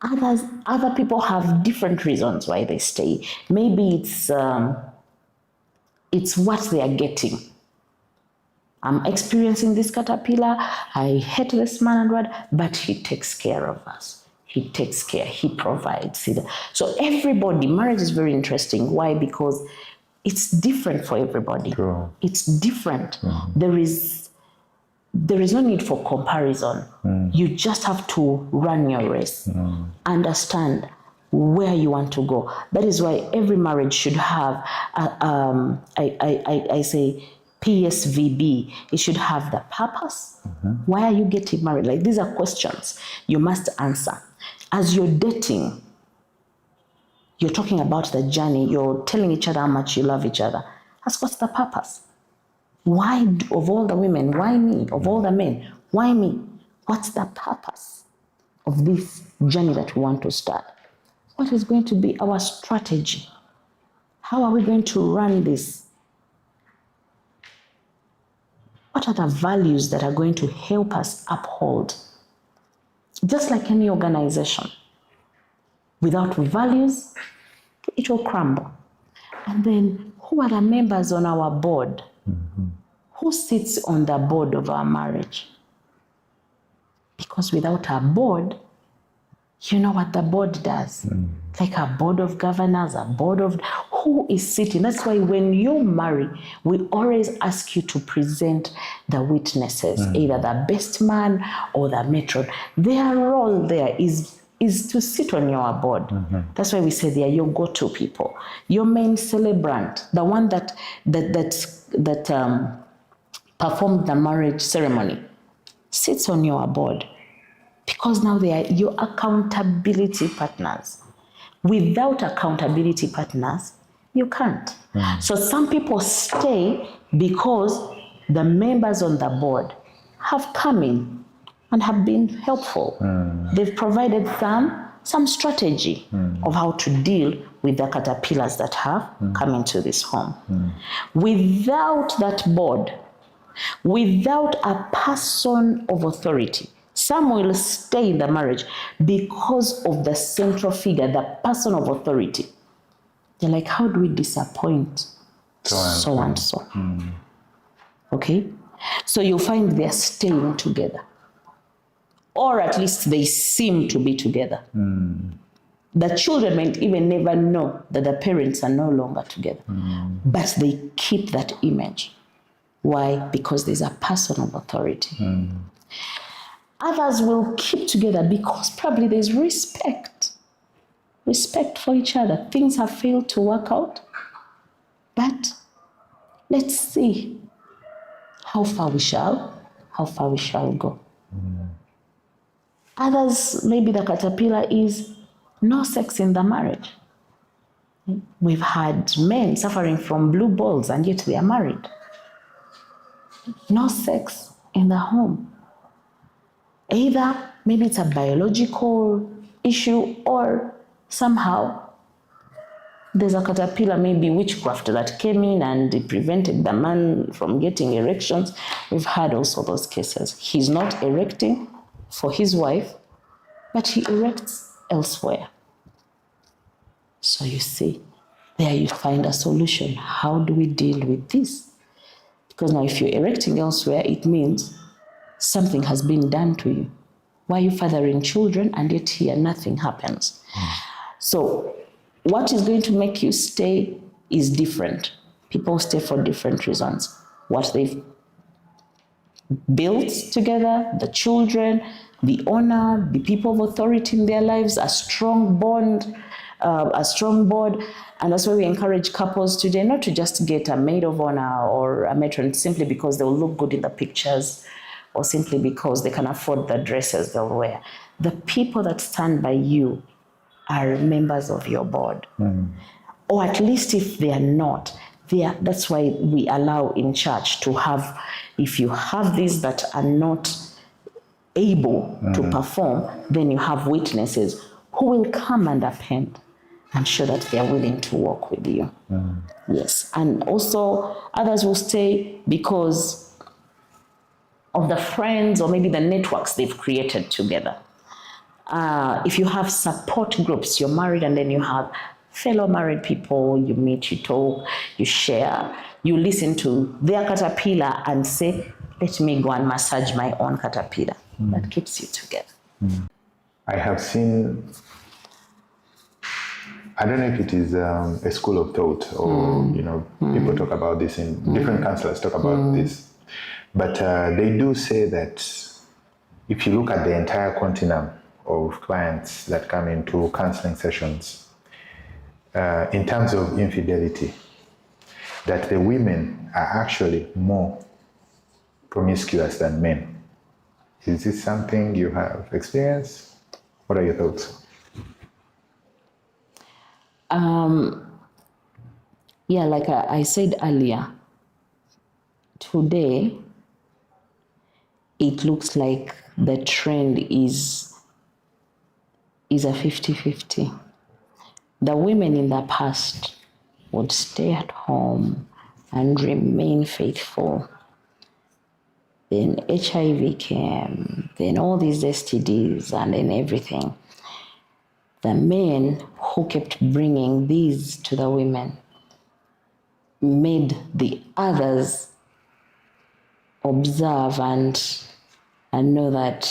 other people have different reasons why they stay. Maybe it's what they are getting. I'm experiencing this caterpillar. I hate this man and what, but he takes care of us. He takes care. He provides. So everybody, marriage is very interesting. Why? Because it's different for everybody. It's different. There is no need for comparison. You just have to run your race. Understand where you want to go. That is why every marriage should have, I say, PSVB. It should have the purpose. Why are you getting married? Like, these are questions you must answer. As you're dating, you're talking about the journey. You're telling each other how much you love each other. Ask, what's the purpose? Why, of all the women, why me? Of all the men, why me? What's the purpose of this journey that we want to start? What is going to be our strategy? How are we going to run this? What are the values that are going to help us uphold? Just like any organization, without values, it will crumble. And then, who are the members on our board? Who sits on the board of our marriage? Because without a board, you know what the board does. Like a board of governors, a board of who is sitting. That's why when you marry, we always ask you to present the witnesses, either the best man or the matron. Their role there is to sit on your board. That's why we say they are your go-to people. Your main celebrant, the one that performed the marriage ceremony, sits on your board, because now they are your accountability partners. Without accountability partners, you can't. So some people stay because the members on the board have come in and have been helpful. They've provided some strategy of how to deal with the caterpillars that have come into this home. Without that board, without a person of authority, some will stay in the marriage because of the central figure, the person of authority. They're like, how do we disappoint so and so? Okay? So you'll find they're staying together. Or at least they seem to be together. The children might even never know that the parents are no longer together. But they keep that image. Why? Because there's a person of authority. Others will keep together because probably there's respect for each other. Things have failed to work out, but let's see how far we shall go. Others, maybe the caterpillar is no sex in the marriage. We've had men suffering from blue balls and yet they are married. No sex in the home. Either maybe it's a biological issue or somehow there's a caterpillar, maybe witchcraft, that came in and it prevented the man from getting erections. We've had also those cases. He's not erecting for his wife, but he erects elsewhere. So you see, there you find a solution. How do we deal with this? Because now if you're erecting elsewhere, it means something has been done to you. Why are you fathering children and yet here nothing happens? So what is going to make you stay is different. People stay for different reasons. What they've built together, the children, the honor, the people of authority in their lives, a strong bond, and that's why we encourage couples today not to just get a maid of honor or a matron simply because they'll look good in the pictures or simply because they can afford the dresses they'll wear. The people that stand by you are members of your board. Or at least if they are not, that's why we allow in church to have, if you have these that are not able to perform, then you have witnesses who will come and append and show that they are willing to work with you. Yes, and also others will stay because of the friends or maybe the networks they've created together. If you have support groups, you're married and then you have fellow married people, you meet, you talk, you share, you listen to their caterpillar and say, let me go and massage my own caterpillar. That keeps you together. I have seen, I don't know if it is a school of thought or, people talk about this and different counselors talk about this, but they do say that if you look at the entire continuum of clients that come into counseling sessions, in terms of infidelity, that the women are actually more promiscuous than men. Is this something you have experienced? What are your thoughts? Yeah, like I said earlier, today it looks like the trend is a 50-50. The women in the past would stay at home and remain faithful. Then HIV came, then all these STDs and then everything. The men who kept bringing these to the women made the others observe and know that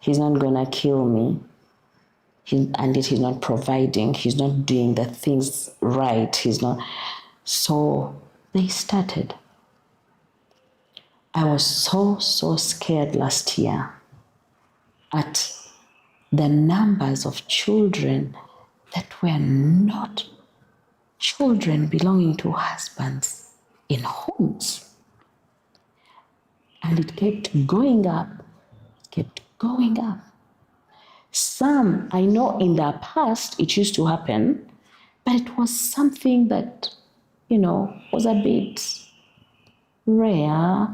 he's not gonna kill me. And yet he's not providing, he's not doing the things right, he's not. So they started. I was so scared last year at the numbers of children that were not children belonging to husbands in homes. And it kept going up, Some, I know in the past it used to happen, but it was something that, was a bit rare,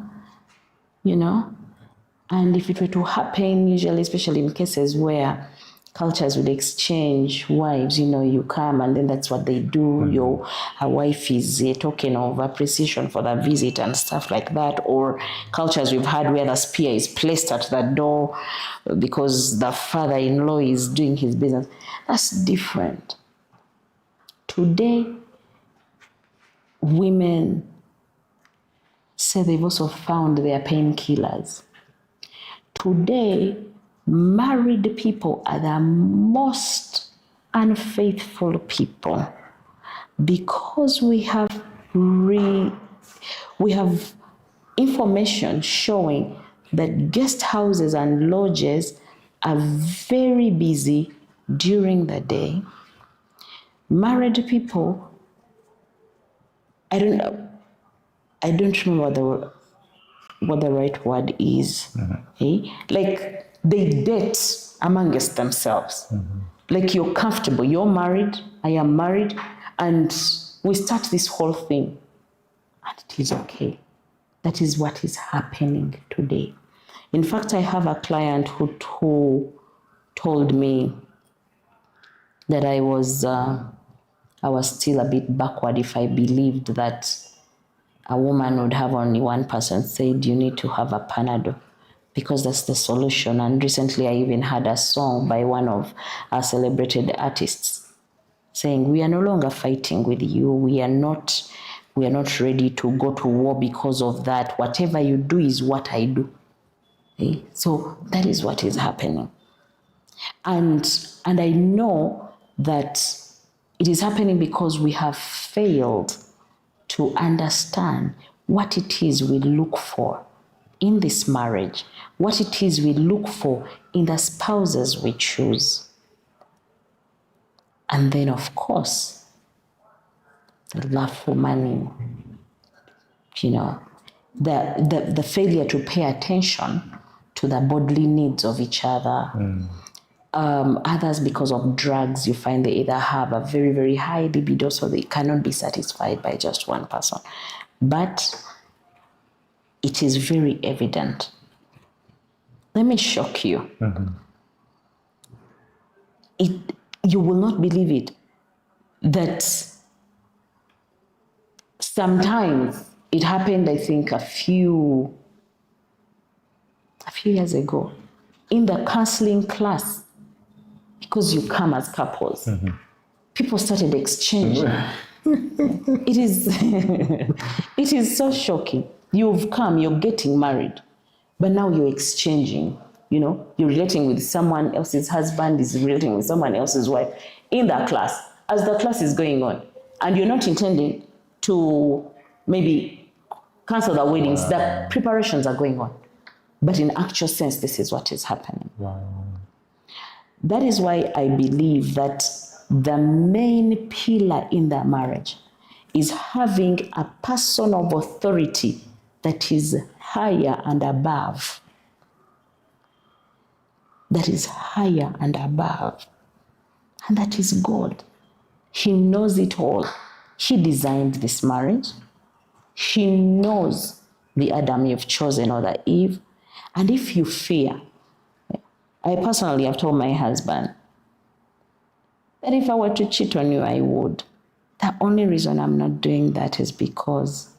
And if it were to happen, usually, especially in cases where cultures would exchange wives, you come and then that's what they do. A wife is a token of appreciation for the visit and stuff like that. Or cultures we've had where the spear is placed at the door because the father-in-law is doing his business. That's different. Today, women say they've also found their painkillers. Today, married people are the most unfaithful people because we have information showing that guest houses and lodges are very busy during the day. Married people, I don't remember what the right word is. Like they date amongst themselves. Like you're comfortable, you're married, I am married, and we start this whole thing. And it is okay. That is what is happening today. In fact, I have a client who told me that I was still a bit backward if I believed that a woman would have only one person said, you need to have a Panadol because that's the solution. And recently I even had a song by one of our celebrated artists saying, we are no longer fighting with you. We are not ready to go to war because of that. Whatever you do is what I do. Okay? So that is what is happening. And I know that it is happening because we have failed to understand what it is we look for in this marriage, what it is we look for in the spouses we choose. And then, of course, the love for money, the failure to pay attention to the bodily needs of each other. Others, because of drugs, you find they either have a very, very high libido, so they cannot be satisfied by just one person. But it is very evident. Let me shock you. You will not believe it, that sometimes it happened, I think, a few years ago in the counseling class. Because you come as couples, people started exchanging. It is so shocking. You've come, you're getting married, but now you're exchanging. You're relating with someone else's husband, is relating with someone else's wife in that class, as the class is going on. And you're not intending to maybe cancel the weddings. The preparations are going on. But in actual sense, this is what is happening. Wow. That is why I believe that the main pillar in the marriage is having a person of authority that is higher and above. That is higher and above. And that is God. He knows it all. He designed this marriage. He knows the Adam you've chosen or the Eve. And if you fear, I personally have told my husband that if I were to cheat on you, I would. The only reason I'm not doing that is because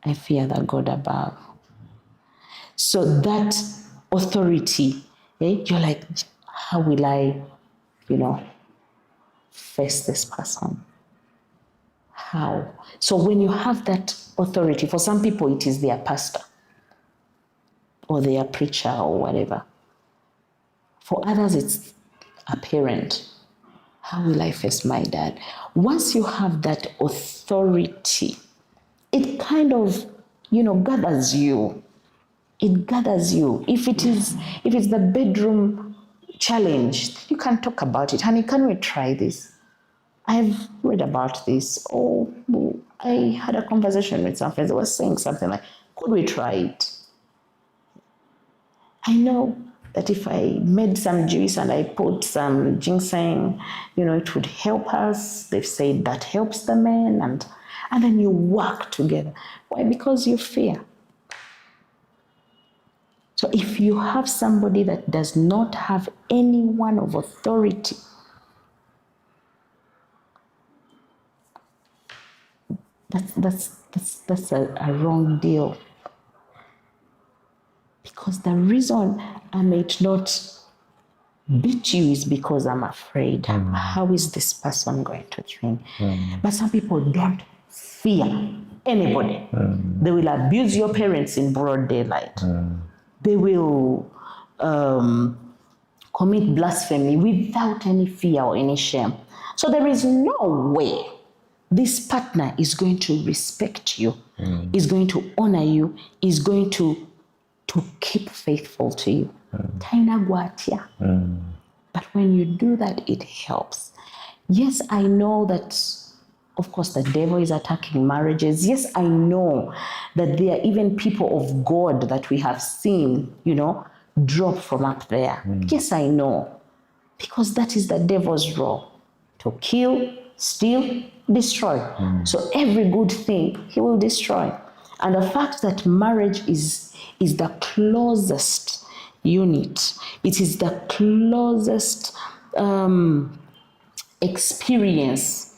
I fear the God above. So that authority, you're like, how will I, face this person? How? So when you have that authority, for some people it is their pastor or their preacher or whatever. For others it's a parent. How will I face my dad? Once you have that authority, it kind of, gathers you. It gathers you. If it's the bedroom challenge, you can talk about it. Honey, can we try this? I've read about this. Oh, I had a conversation with some friends that was saying something like, could we try it? I know that if I made some juice and I put some ginseng, it would help us. They've said that helps the men, and then you work together. Why? Because you fear. So if you have somebody that does not have anyone of authority, that's a wrong deal. Because the reason I might not beat you is because I'm afraid. How is this person going to train? But some people don't fear anybody. They will abuse your parents in broad daylight. They will commit blasphemy without any fear or any shame. So there is no way this partner is going to respect you, is going to honor you, is going to keep faithful to you. But when you do that, it helps. Yes, I know that, of course, the devil is attacking marriages. Yes, I know that there are even people of God that we have seen, drop from up there. Yes, I know. Because that is the devil's role, to kill, steal, destroy. So every good thing he will destroy. And the fact that marriage is the closest unit, it is the closest experience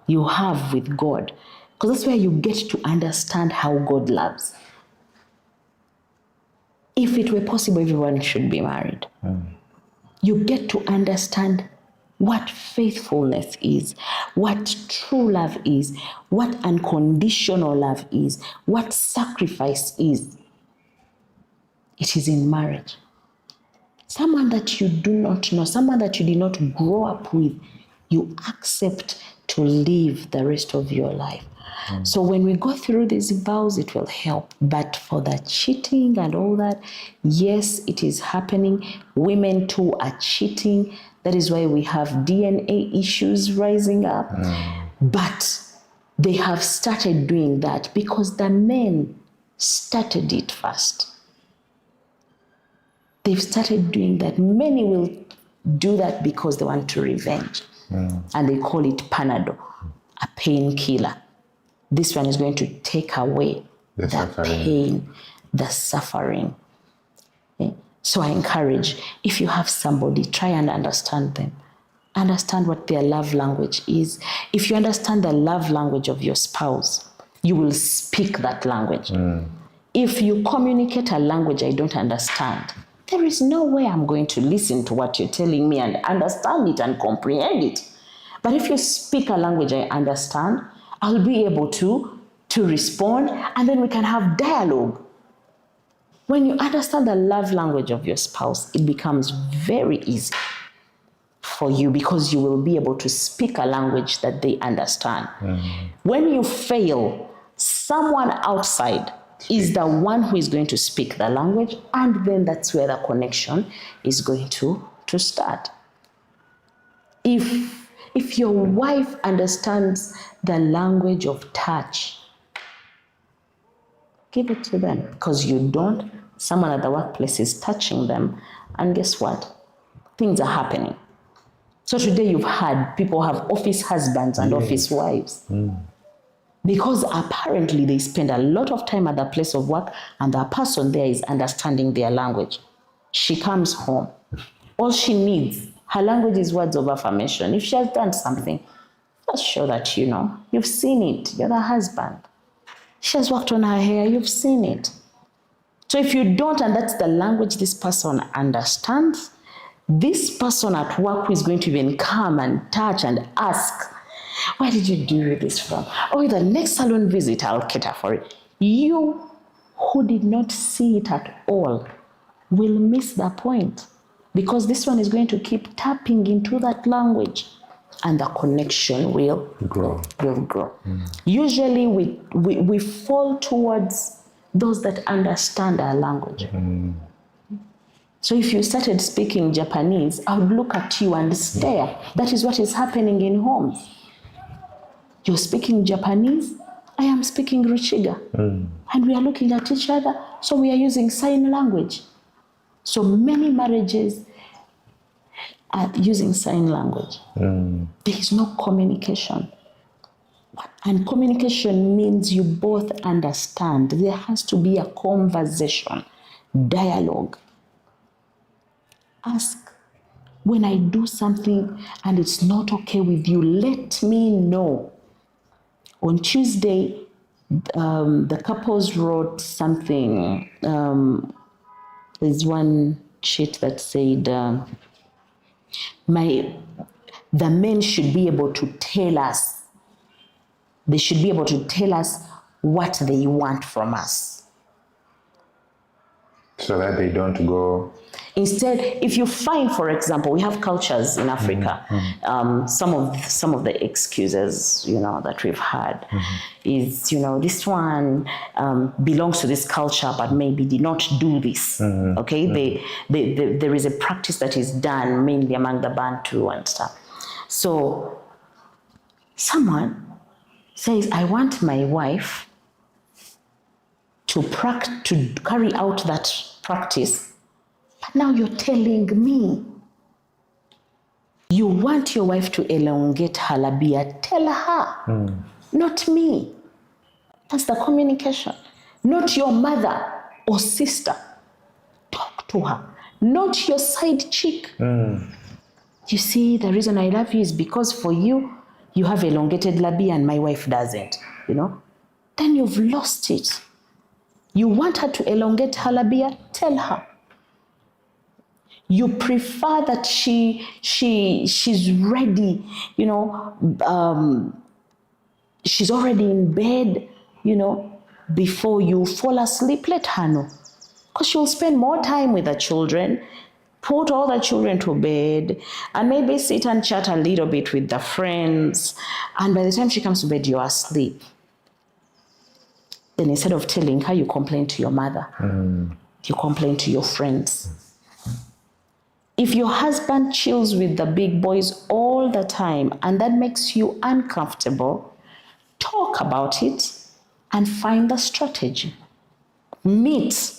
you have with God, because that's where you get to understand how God loves. If it were possible, everyone should be married. You get to understand what faithfulness is, what true love is, what unconditional love is, what sacrifice is. It is in marriage. Someone that you do not know, someone that you did not grow up with, you accept to live the rest of your life. So when we go through these vows, it will help. But for the cheating and all that, yes, it is happening. Women too are cheating. That is why we have DNA issues rising up. But they have started doing that because the men started it first. They've started doing that. Many will do that because they want to revenge. And they call it Panadol, a painkiller. This one is going to take away the pain, the suffering. Okay? So I encourage, if you have somebody, try and understand them. Understand what their love language is. If you understand the love language of your spouse, you will speak that language. If you communicate a language I don't understand, there is no way I'm going to listen to what you're telling me and understand it and comprehend it. But if you speak a language I understand, I'll be able to respond, and then we can have dialogue. When you understand the love language of your spouse, it becomes very easy for you because you will be able to speak a language that they understand. When you fail, someone outside is the one who is going to speak the language, and then that's where the connection is going to start. If your wife understands the language of touch, give it to them. Because you don't, someone at the workplace is touching them, and guess what? Things are happening. So today you've had people have office husbands and office wives. Because apparently they spend a lot of time at the place of work, and the person there is understanding their language. She comes home. All she needs, her language is words of affirmation. If she has done something, just show that you know. You've seen it. You're the husband. She has worked on her hair. You've seen it. So if you don't, and that's the language this person understands, this person at work who is going to even come and touch and ask, where did you do this from? Oh, the next salon visit, I'll cater for it. You who did not see it at all will miss the point, because this one is going to keep tapping into that language, and the connection will grow. Usually we fall towards those that understand our language. So if you started speaking Japanese, I would look at you and stare. That is what is happening in homes. You're speaking Japanese, I am speaking Ruchiga. And we are looking at each other, so we are using sign language. So many marriages are using sign language. There is no communication. And communication means you both understand. There has to be a conversation, dialogue. Ask, when I do something and it's not okay with you, let me know. On Tuesday, the couples wrote something. There's one sheet that said, the men should be able to tell us. They should be able to tell us what they want from us. So that they don't go. Instead, if you find, for example, we have cultures in Africa, some of the excuses, that we've had is, this one belongs to this culture, but maybe did not do this. Okay, there is a practice that is done mainly among the Bantu and stuff. So someone says, I want my wife to carry out that practice. But now you're telling me you want your wife to elongate her labia. Tell her, not me. That's the communication. Not your mother or sister. Talk to her. Not your side chick. You see, the reason I love you is because for you, you have elongated labia and my wife doesn't, Then you've lost it. You want her to elongate her labia? Tell her. You prefer that she's ready, she's already in bed, before you fall asleep. Let her know. Because she'll spend more time with the children, put all the children to bed, and maybe sit and chat a little bit with the friends. And by the time she comes to bed, you're asleep. Then instead of telling her, you complain to your mother. You complain to your friends. If your husband chills with the big boys all the time and that makes you uncomfortable, talk about it and find a strategy. Meet.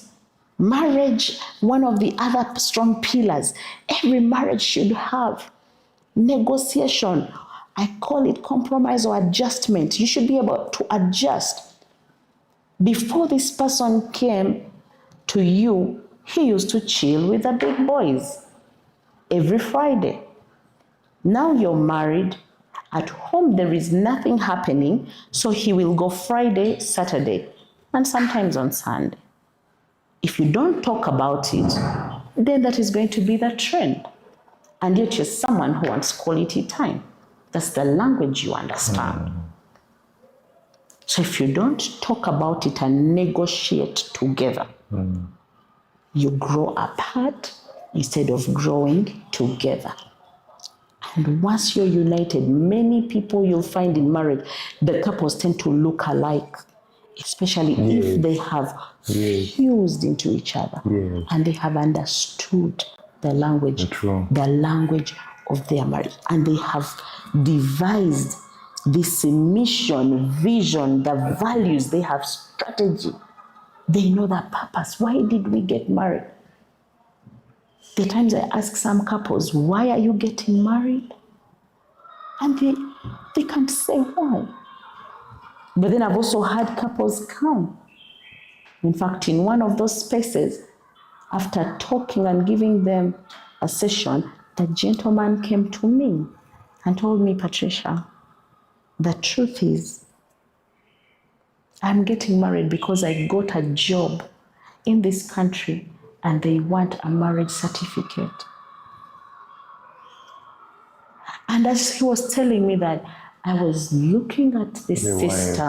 Marriage, one of the other strong pillars. Every marriage should have negotiation. I call it compromise or adjustment. You should be able to adjust. Before this person came to you, he used to chill with the big boys every Friday. Now you're married. At home, there is nothing happening, so he will go Friday, Saturday, and sometimes on Sunday. If you don't talk about it, then that is going to be the trend. And yet you're someone who wants quality time. That's the language you understand. So if you don't talk about it and negotiate together, you grow apart instead of growing together. And once you're united, many people you'll find in marriage, the couples tend to look alike. especially if they have fused into each other and they have understood the language of their marriage, and they have devised this mission, vision, the values, they have strategy. They know the purpose. Why did we get married? The times I ask some couples, why are you getting married? And they can't say why. But then I've also had couples come. In fact, in one of those spaces, after talking and giving them a session, the gentleman came to me and told me, Patricia, the truth is, I'm getting married because I got a job in this country and they want a marriage certificate. And as he was telling me that, I was looking at this sister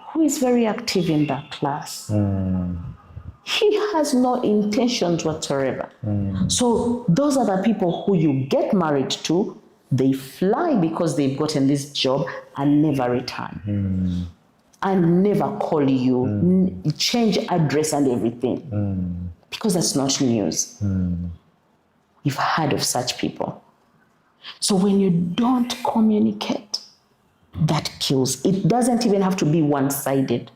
who is very active in that class. He has no intentions whatsoever. So those are the people who you get married to. They fly because they've gotten this job and never return. And never call you, change address and everything. Because that's not news. You've heard of such people. So when you don't communicate, that kills. It doesn't even have to be one-sided.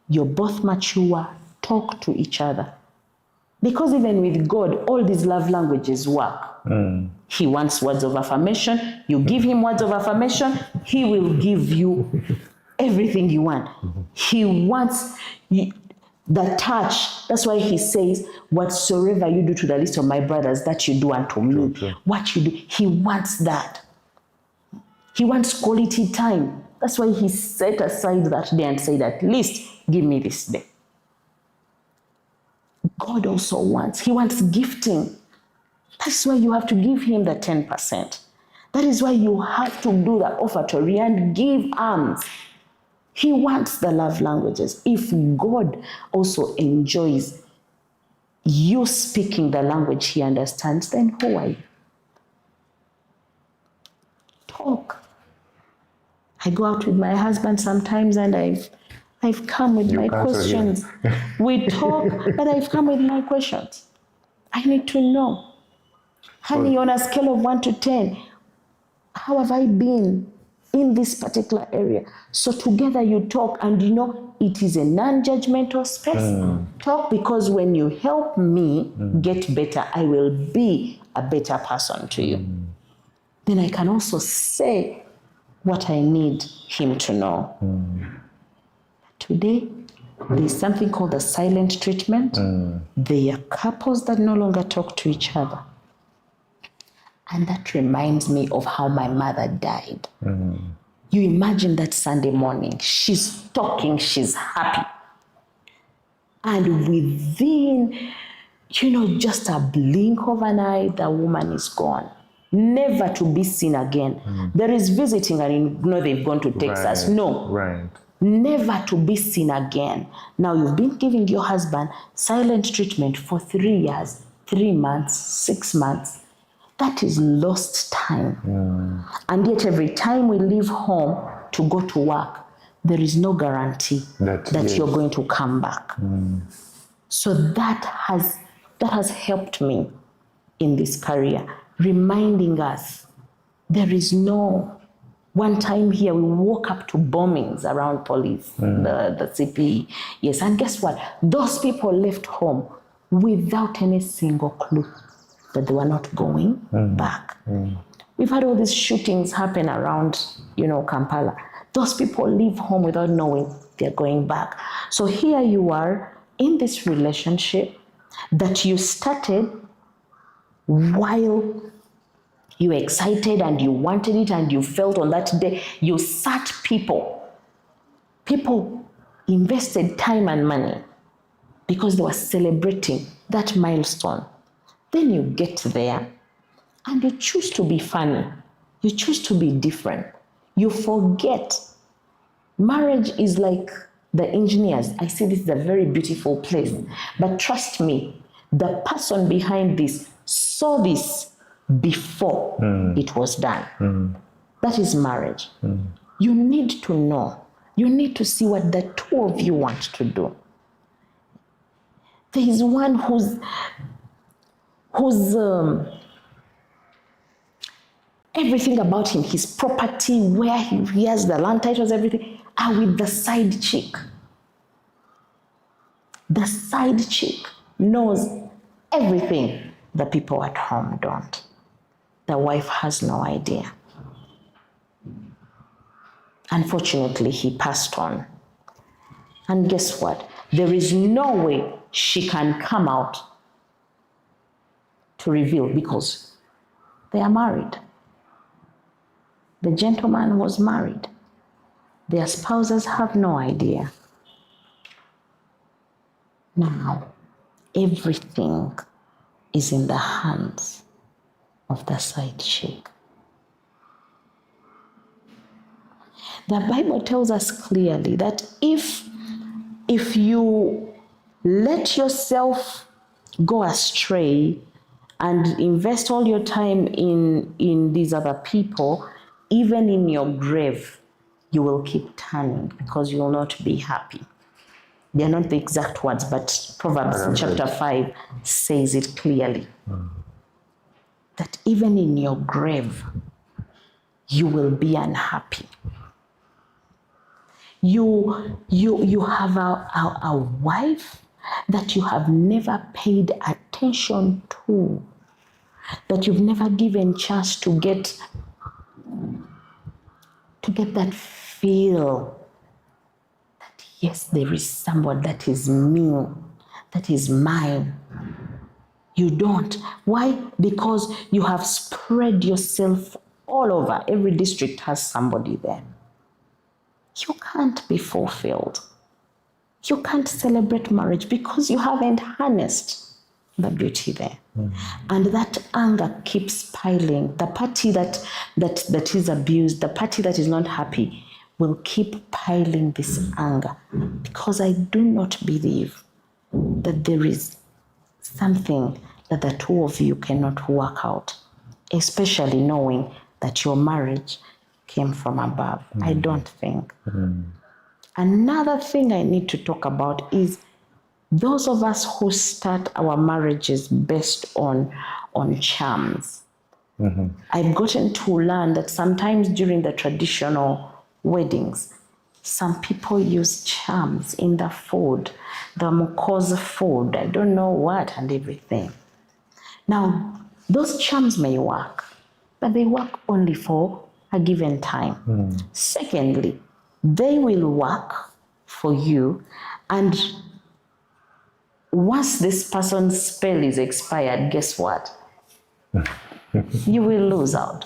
You're both mature, talk to each other. Because even with God, all these love languages work. He wants words of affirmation. You give him words of affirmation, he will give you everything you want. He wants the touch. That's why he says, whatsoever you do to the least of my brothers, that you do unto me. What you do, he wants that. He wants quality time. That's why he set aside that day and said, at least give me this day. God also wants, he wants gifting. That's why you have to give him the 10%. That is why you have to do the offertory and give alms. He wants the love languages. If God also enjoys you speaking the language he understands, then who are you? Talk. I go out with my husband sometimes and I've come with my questions. We talk, but I've come with my questions. I need to know. Honey, on a scale of 1 to 10, how have I been in this particular area? So together you talk, and you know, it is a non-judgmental space. Talk, because when you help me get better, I will be a better person to you. Then I can also say what I need him to know. Today, there's something called the silent treatment. They are couples that no longer talk to each other. And that reminds me of how my mother died. You imagine that Sunday morning, she's talking, she's happy. And within, just a blink of an eye, the woman is gone. Never to be seen again. There is visiting, and they've gone to Texas. No. Never to be seen again. Now you've been giving your husband silent treatment for 3 years, 3 months, 6 months. That is lost time. And yet every time we leave home to go to work, there is no guarantee that you're going to come back. So that has helped me in this career, reminding us there is no. One time here, we woke up to bombings around police, the CP. Yes, and guess what? Those people left home without any single clue that they were not going back. We've had all these shootings happen around, Kampala. Those people leave home without knowing they're going back. So here you are in this relationship that you started while you were excited and you wanted it and you felt on that day, you sat people. People invested time and money because they were celebrating that milestone. Then you get there and you choose to be funny. You choose to be different. You forget. Marriage is like the engineers. I see this is a very beautiful place. But trust me, the person behind this saw this before it was done. That is marriage. You need to know You need to see what the two of you want to do. There is one who's everything about him, his property, where he has the land titles, everything, are with the side chick. The side chick knows everything the people at home don't. The wife has no idea. Unfortunately, he passed on. And guess what? There is no way she can come out to reveal because they are married. The gentleman was married. Their spouses have no idea. Now, everything is in the hands of the side chick. The Bible tells us clearly that if you let yourself go astray and invest all your time in these other people, even in your grave, you will keep turning because you will not be happy. They are not the exact words, but Proverbs chapter 5 says it clearly. That even in your grave, you will be unhappy. You have a wife that you have never paid attention to, that you've never given chance to get that feel that yes, there is someone that is me, that is mine. You don't. Why? Because you have spread yourself all over. Every district has somebody there. You can't be fulfilled. You can't celebrate marriage because you haven't harnessed the beauty there. And that anger keeps piling. The party that is abused, the party that is not happy, will keep piling this anger, because I do not believe that there is something that the two of you cannot work out, especially knowing that your marriage came from above. I don't think. Another thing I need to talk about is those of us who start our marriages based on charms. I've gotten to learn that sometimes during the traditional weddings, some people use charms in the food, the mucosa food, I don't know what, and everything. Now, those charms may work, but they work only for a given time. Secondly, they will work for you, and once this person's spell is expired, guess what? You will lose out.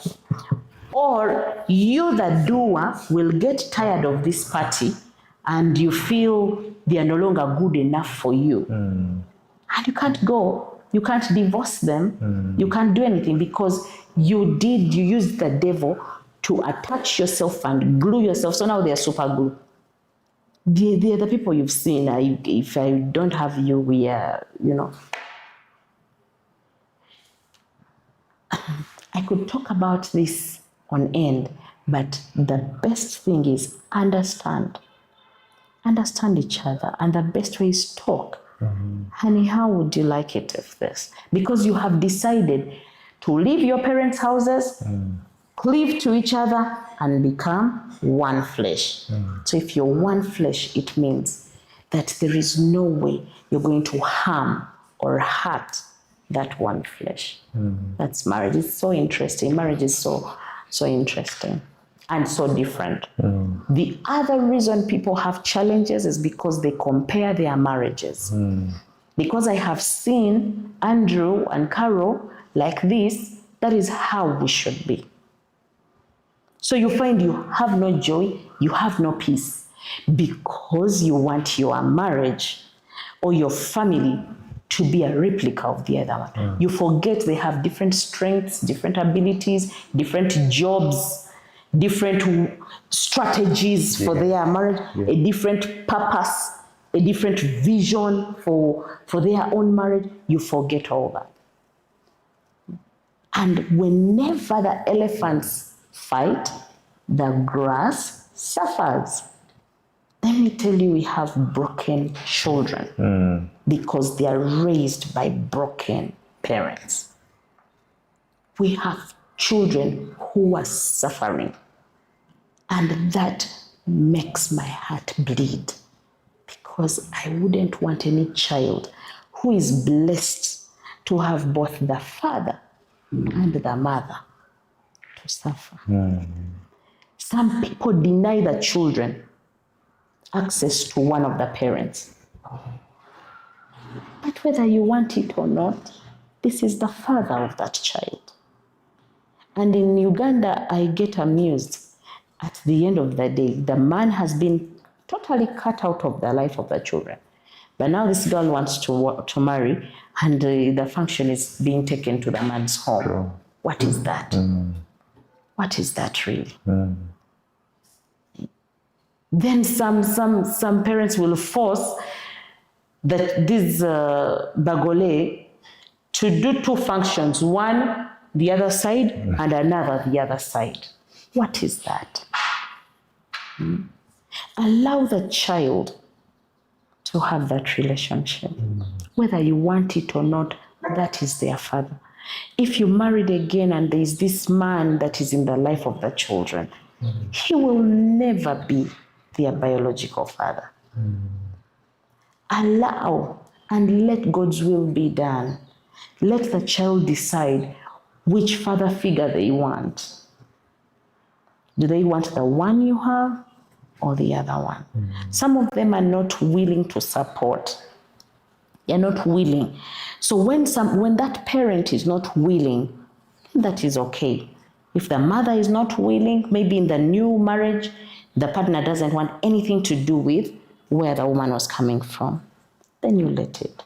Or you, the doer, will get tired of this party and you feel they are no longer good enough for you. And you can't go, you can't divorce them, you can't do anything because you used the devil to attach yourself and glue yourself. So now they are super glue. They are the people you've seen. If I don't have you, we are, I could talk about this on end, but the best thing is understand each other, and the best way is talk. Honey, how would you like it if this? Because you have decided to leave your parents' houses, cleave to each other, and become one flesh. So if you're one flesh, it means that there is no way you're going to harm or hurt that one flesh. That's marriage. It's so interesting. Marriage is so interesting and so different. The other reason people have challenges is because they compare their marriages. Because I have seen Andrew and Carol like this, that is how we should be. So you find you have no joy, you have no peace, because you want your marriage or your family to be a replica of the other one. You forget they have different strengths, different abilities, different jobs, different strategies for their marriage, a different purpose, a different vision for their own marriage. You forget all that. And whenever the elephants fight, the grass suffers. Let me tell you, we have broken children because they are raised by broken parents. We have children who are suffering, and that makes my heart bleed, because I wouldn't want any child who is blessed to have both the father and the mother to suffer. Some people deny the children access to one of the parents. But whether you want it or not, this is the father of that child. And in Uganda, I get amused. At the end of the day, the man has been totally cut out of the life of the children. But now this girl wants to marry, and the function is being taken to the man's home. True. What is that? What is that really? Then some parents will force that this bagole to do two functions, one the other side and another the other side. What is that? Allow the child to have that relationship. Whether you want it or not, that is their father. If you married again and there is this man that is in the life of the children, he will never be their biological father. Allow and let God's will be done. Let the child decide which father figure they want. Do they want the one you have or the other one? Some of them are not willing to support. They're not willing. So when that parent is not willing, that is okay. If the mother is not willing, maybe in the new marriage, the partner doesn't want anything to do with where the woman was coming from, then you let it.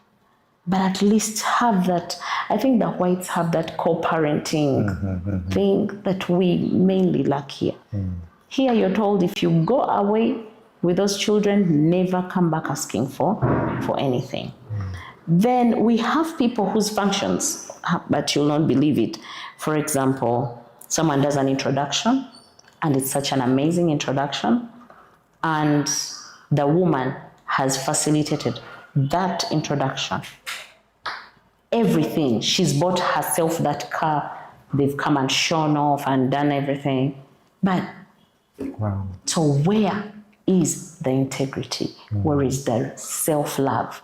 But at least have that. I think the whites have that co-parenting thing that we mainly lack here. Here you're told if you go away with those children, never come back asking for anything. Then we have people whose functions, but you'll not believe it. For example, someone does an introduction, and it's such an amazing introduction, and the woman has facilitated that introduction. Everything. She's bought herself that car. They've come and shown off and done everything. But so where is the integrity? Where is the self-love?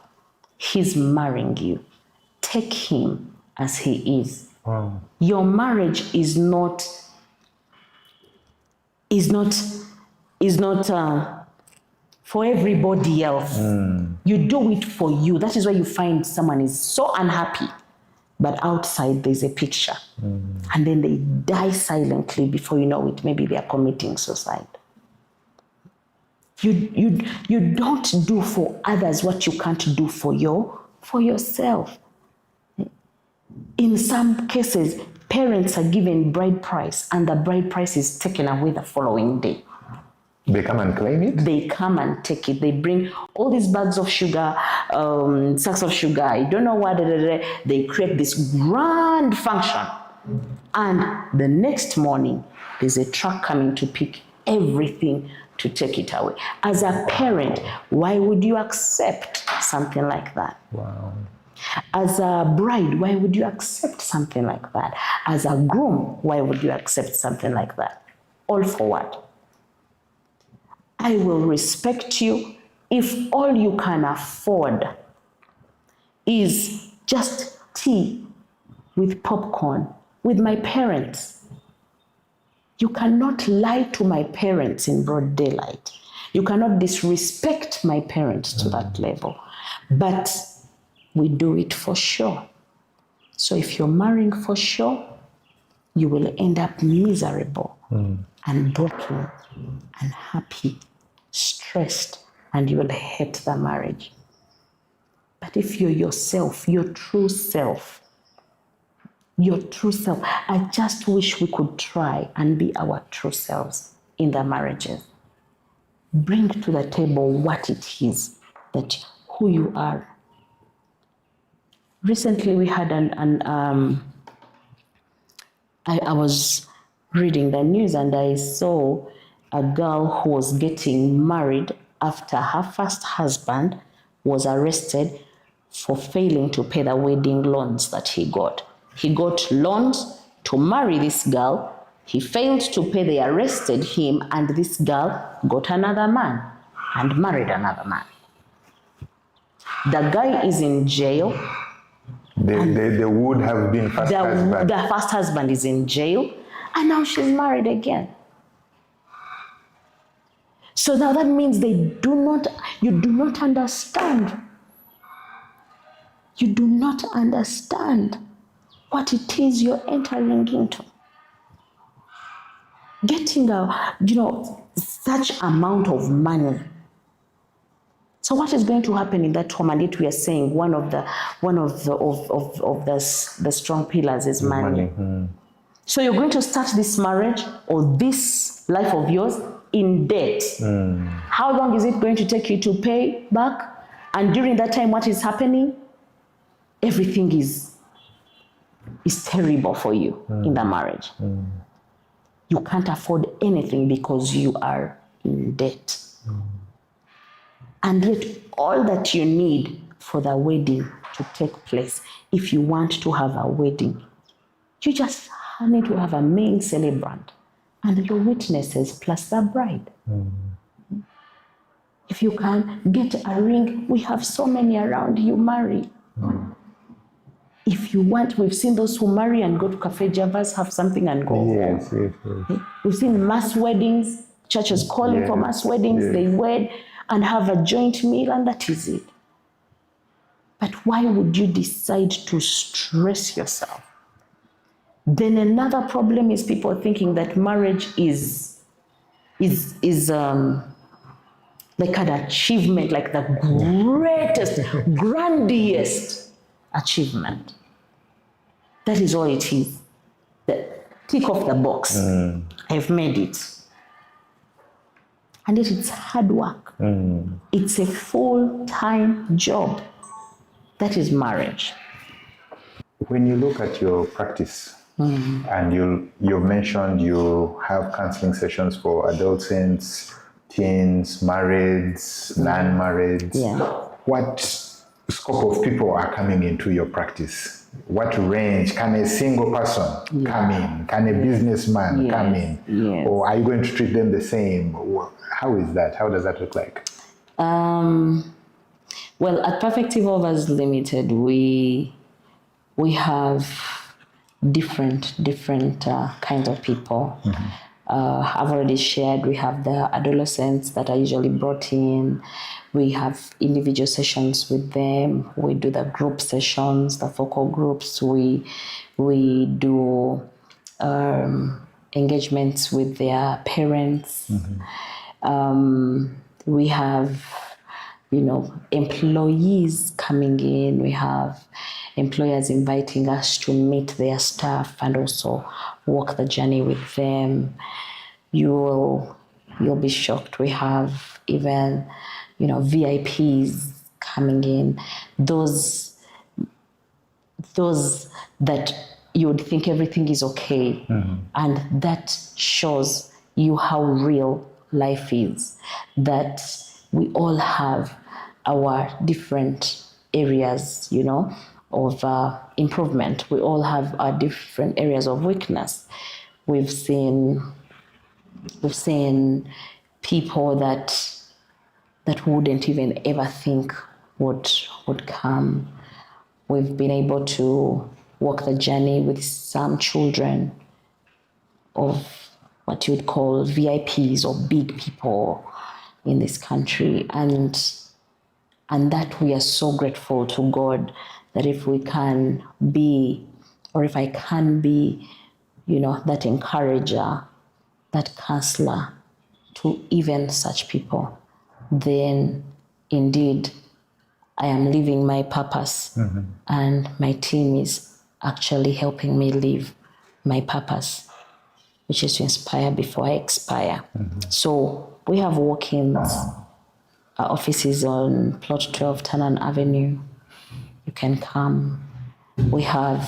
He's marrying you. Take him as he is. Your marriage is not for everybody else. You do it for you. That is why you find someone is so unhappy, but outside there's a picture. And then they die silently. Before you know it, maybe they are committing suicide. You don't do for others what you can't do for yourself. In some cases, parents are given bride price, and the bride price is taken away the following day. They come and claim it? They come and take it. They bring all these bags of sugar, sacks of sugar, I don't know what, they create this grand function. And the next morning, there's a truck coming to pick everything to take it away. As a parent, why would you accept something like that? Wow. As a bride, why would you accept something like that? As a groom, why would you accept something like that? All for what? I will respect you if all you can afford is just tea with popcorn with my parents. You cannot lie to my parents in broad daylight. You cannot disrespect my parents to that level. But we do it for sure. So if you're marrying for sure, you will end up miserable and broken and happy, stressed, and you will hate the marriage. But if you're yourself, your true self, I just wish we could try and be our true selves in the marriages. Bring to the table what it is, that who you are. Recently we had I was reading the news and I saw a girl who was getting married after her first husband was arrested for failing to pay the wedding loans that he got. He got loans to marry this girl. He failed to pay, they arrested him, and this girl got another man and married another man. The guy is in jail. They would have been first husband. The first husband is in jail, and now she's married again. So now that means you do not understand. You do not understand what it is you're entering into. Getting such amount of money. So what is going to happen in that home? And it we are saying one of the strong pillars is money. So you're going to start this marriage or this life of yours in debt. How long is it going to take you to pay back? And during that time, what is happening? Everything is terrible for you in the marriage. You can't afford anything because you are in debt. And yet all that you need for the wedding to take place, if you want to have a wedding, you just need to have a main celebrant and your witnesses plus the bride. If you can get a ring, we have so many around, you marry. If you want, we've seen those who marry and go to Cafe Javas, have something and go home. Yes. We've seen mass weddings, churches calling for mass weddings, they wed and have a joint meal, and that is it. But why would you decide to stress yourself? Then another problem is people thinking that marriage is like an achievement, like the greatest, grandiest achievement. That is all it is. The tick off the box. I've made it. And yet it's hard work. It's a full-time job. That is marriage. When you look at your practice, and you mentioned you have counseling sessions for adolescents, teens, marrieds, non-marrieds. What scope of people are coming into your practice? What range? Can a single person come in? Can a businessman come in? Or are you going to treat them the same? How is that? How does that look like? Well, at Perfect Imperfections Limited, we have different kinds of people. I've already shared, we have the adolescents that are usually brought in. We have individual sessions with them. We do the group sessions, the focal groups. We do engagements with their parents. We have, employees coming in. We have employers inviting us to meet their staff and also walk the journey with them. You'll be shocked. We have even, VIPs coming in. Those that you would think everything is okay. And that shows you how real life is, that we all have our different areas, of improvement. We all have our different areas of weakness. We've seen people that wouldn't even ever think would come. We've been able to walk the journey with some children of what you would call VIPs or big people in this country. And that we are so grateful to God that if we can be, or if I can be, that encourager, that counselor to even such people, then indeed I am living my purpose. And my team is actually helping me live my purpose, which is to inspire before I expire. So we have walk-ins, our office is on plot 12 Tanan Avenue. You can come. We're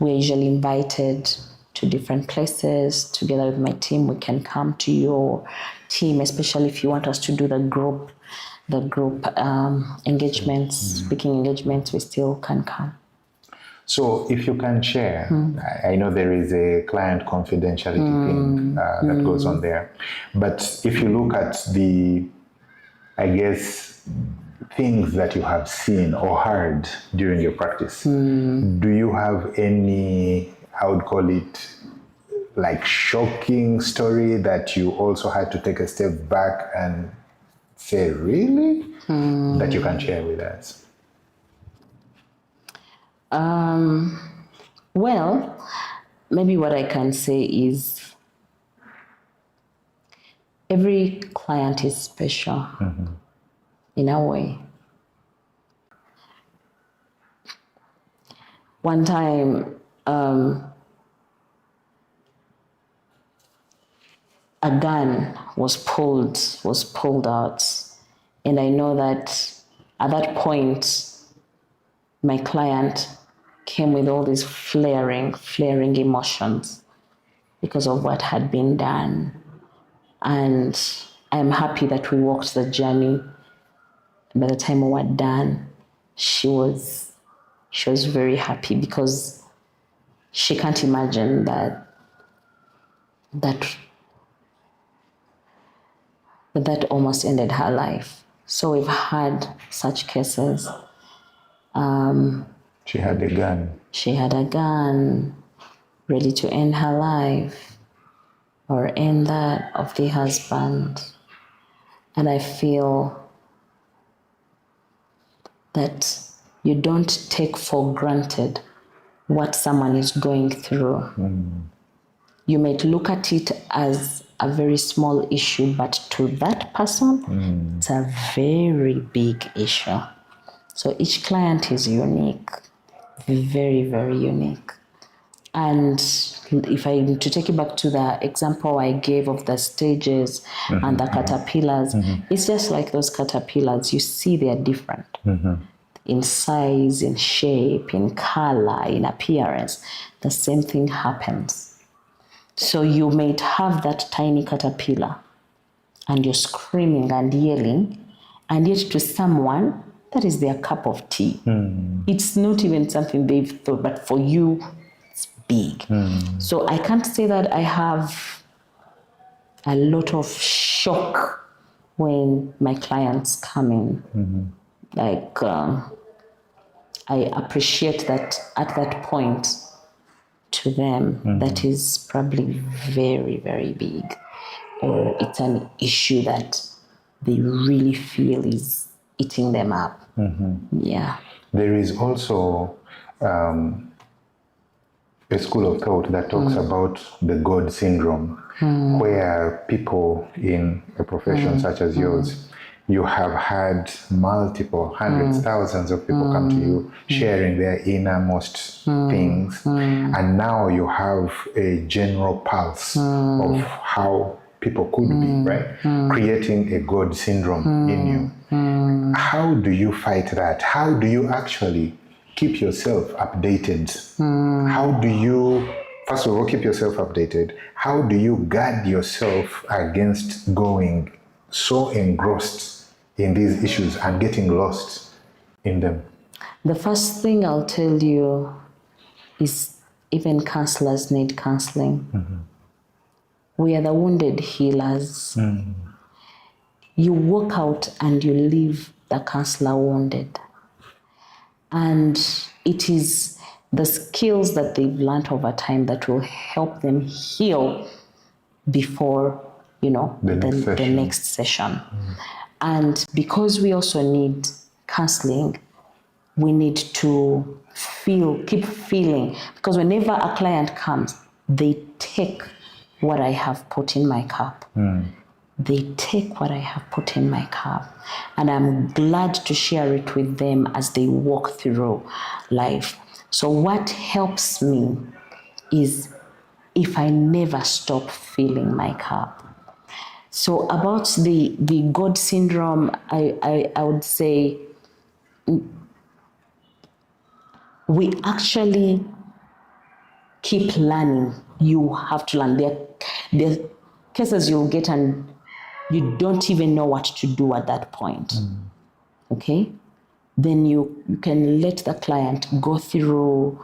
usually invited to different places. Together with my team, we can come to your team, especially if you want us to do the group engagements, speaking engagements, we still can come. So if you can share, I know there is a client confidentiality thing that goes on there, but if you look at the, I guess, things that you have seen or heard during your practice, do you have any, I would call it, like shocking story that you also had to take a step back and say, really? That you can share with us? Well, maybe what I can say is every client is special in a way. One time, a gun was pulled out, and I know that at that point, my client came with all these flaring emotions because of what had been done. And I'm happy that we walked the journey. By the time we were done, she was very happy because she can't imagine that almost ended her life. So we've had such cases. She had a gun. She had a gun ready to end her life or end that of the husband. And I feel that you don't take for granted what someone is going through. You might look at it as a very small issue, but to that person, it's a very big issue. So each client is unique, very, very unique. And if I to take you back to the example I gave of the stages and the caterpillars, it's just like those caterpillars. You see they're different in size, in shape, in color, in appearance. The same thing happens. So you might have that tiny caterpillar and you're screaming and yelling, and yet to someone, that is their cup of tea. It's not even something they've thought, but for you, it's big. So I can't say that I have a lot of shock when my clients come in. Like, I appreciate that at that point to them, that is probably very, very big. Or it's an issue that they really feel is eating them up. Yeah. There is also a school of thought that talks about the God syndrome, where people in a profession such as yours, you have had multiple hundreds, thousands of people come to you sharing their innermost things, and now you have a general pulse of how people could be, right? Creating a God syndrome in you. How do you fight that? How do you actually keep yourself updated? How do you, first of all, keep yourself updated? How do you guard yourself against going so engrossed in these issues and getting lost in them? The first thing I'll tell you is even counselors need counseling. We are the wounded healers. You walk out and you leave the counselor wounded. And it is the skills that they've learned over time that will help them heal before, the next session. And because we also need counseling, we need to keep feeling, because whenever a client comes, they take what I have put in my cup. They take what I have put in my cup, and I'm glad to share it with them as they walk through life. So what helps me is if I never stop filling my cup. So about the God syndrome, I would say we actually keep learning. You have to learn. There are cases you'll get and you don't even know what to do at that point. Okay? Then you can let the client go through,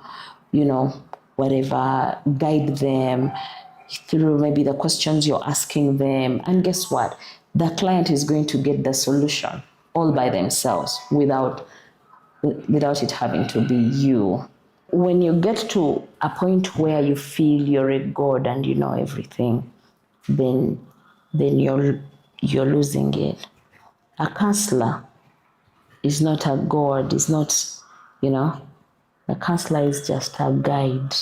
whatever, guide them through maybe the questions you're asking them. And guess what? The client is going to get the solution all by themselves without it having to be you. When you get to a point where you feel you're a god and you know everything, then you're losing it. A counselor is not a god, is not, the counselor is just a guide.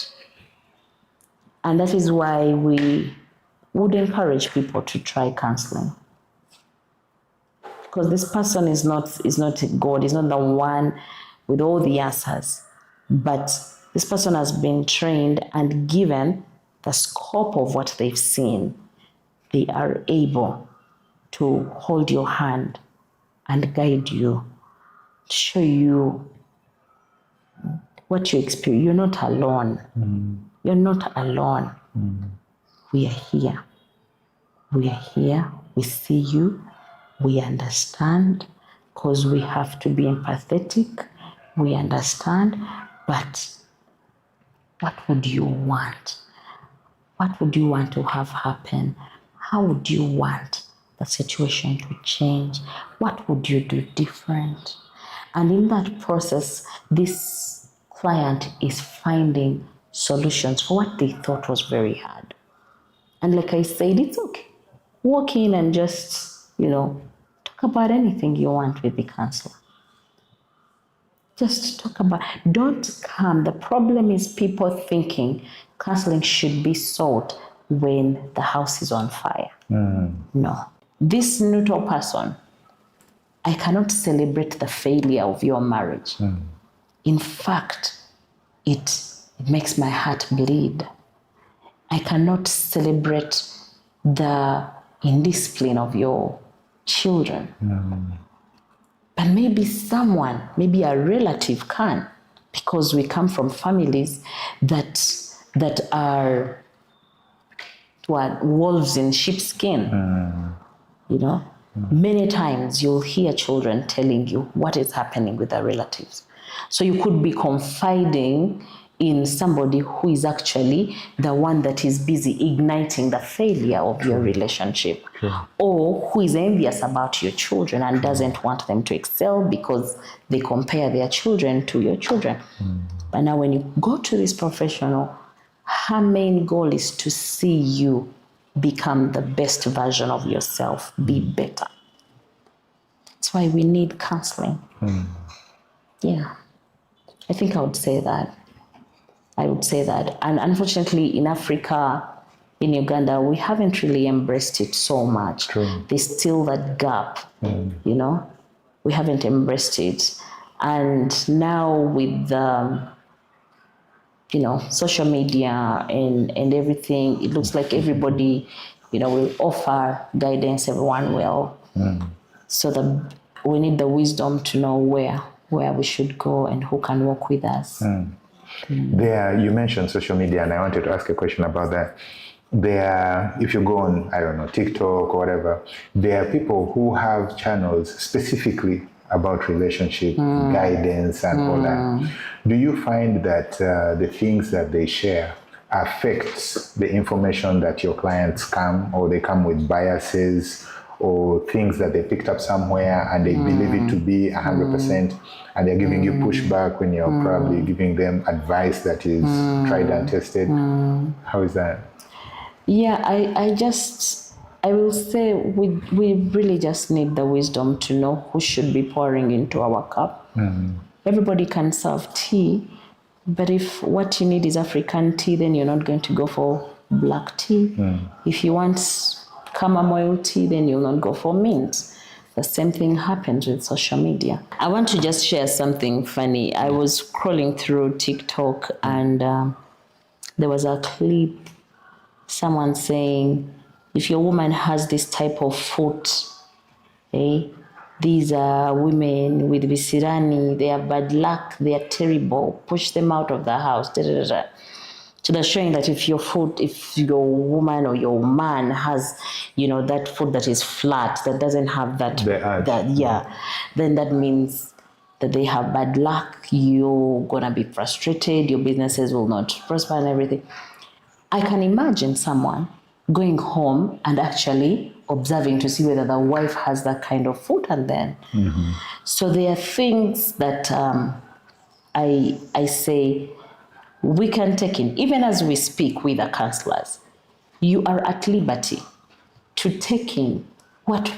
And that is why we would encourage people to try counseling. Because this person is not a god, is not the one with all the answers. But this person has been trained and given the scope of what they've seen. They are able to hold your hand and guide you, show you what you experience. You're not alone. You're not alone. We are here. We are here. We see you. We understand, because we have to be empathetic. We understand, but what would you want? What would you want to have happen? How would you want the situation to change? What would you do different? And in that process, this client is finding solutions for what they thought was very hard. And like I said, it's okay. Walk in and just, talk about anything you want with the counselor. Just talk about, don't come. The problem is people thinking counseling should be sought when the house is on fire. No. This neutral person, I cannot celebrate the failure of your marriage. In fact, it makes my heart bleed. I cannot celebrate the indiscipline of your children. But maybe someone, maybe a relative can, because we come from families that are wolves in sheepskin. Many times you'll hear children telling you what is happening with their relatives. So you could be confiding in somebody who is actually the one that is busy igniting the failure of your relationship, or who is envious about your children and doesn't want them to excel because they compare their children to your children. But now when you go to this professional, her main goal is to see you become the best version of yourself, be better. That's why we need counseling. Yeah, I think I would say that. And unfortunately, in Africa, in Uganda, we haven't really embraced it so much. There's still that gap, we haven't embraced it. And now with the, social media and everything, it looks like everybody, will offer guidance, everyone will. So we need the wisdom to know where we should go and who can work with us. There, you mentioned social media, and I wanted to ask a question about that. There, if you go on, I don't know, TikTok or whatever, there are people who have channels specifically about relationship guidance and all that. Do you find that the things that they share affects the information that your clients come, or they come with biases or things that they picked up somewhere and they believe it to be 100%, and they're giving you pushback when you're probably giving them advice that is tried and tested? How is that? Yeah, I will say we really just need the wisdom to know who should be pouring into our cup. Everybody can serve tea, but if what you need is African tea, then you're not going to go for black tea. If you want chamomile tea, then you'll not go for mint. The same thing happens with social media. I want to just share something funny. I was scrolling through TikTok and there was a clip, someone saying, if your woman has this type of foot, these are women with visirani, they have bad luck, they are terrible, push them out of the house, So they're showing that if your woman or your man has, that foot that is flat, that doesn't have that, then that means that they have bad luck. You're gonna be frustrated. Your businesses will not prosper and everything. I can imagine someone going home and actually observing to see whether the wife has that kind of foot, and then. So there are things that I say we can take in, even as we speak with the counselors. You are at liberty to take in what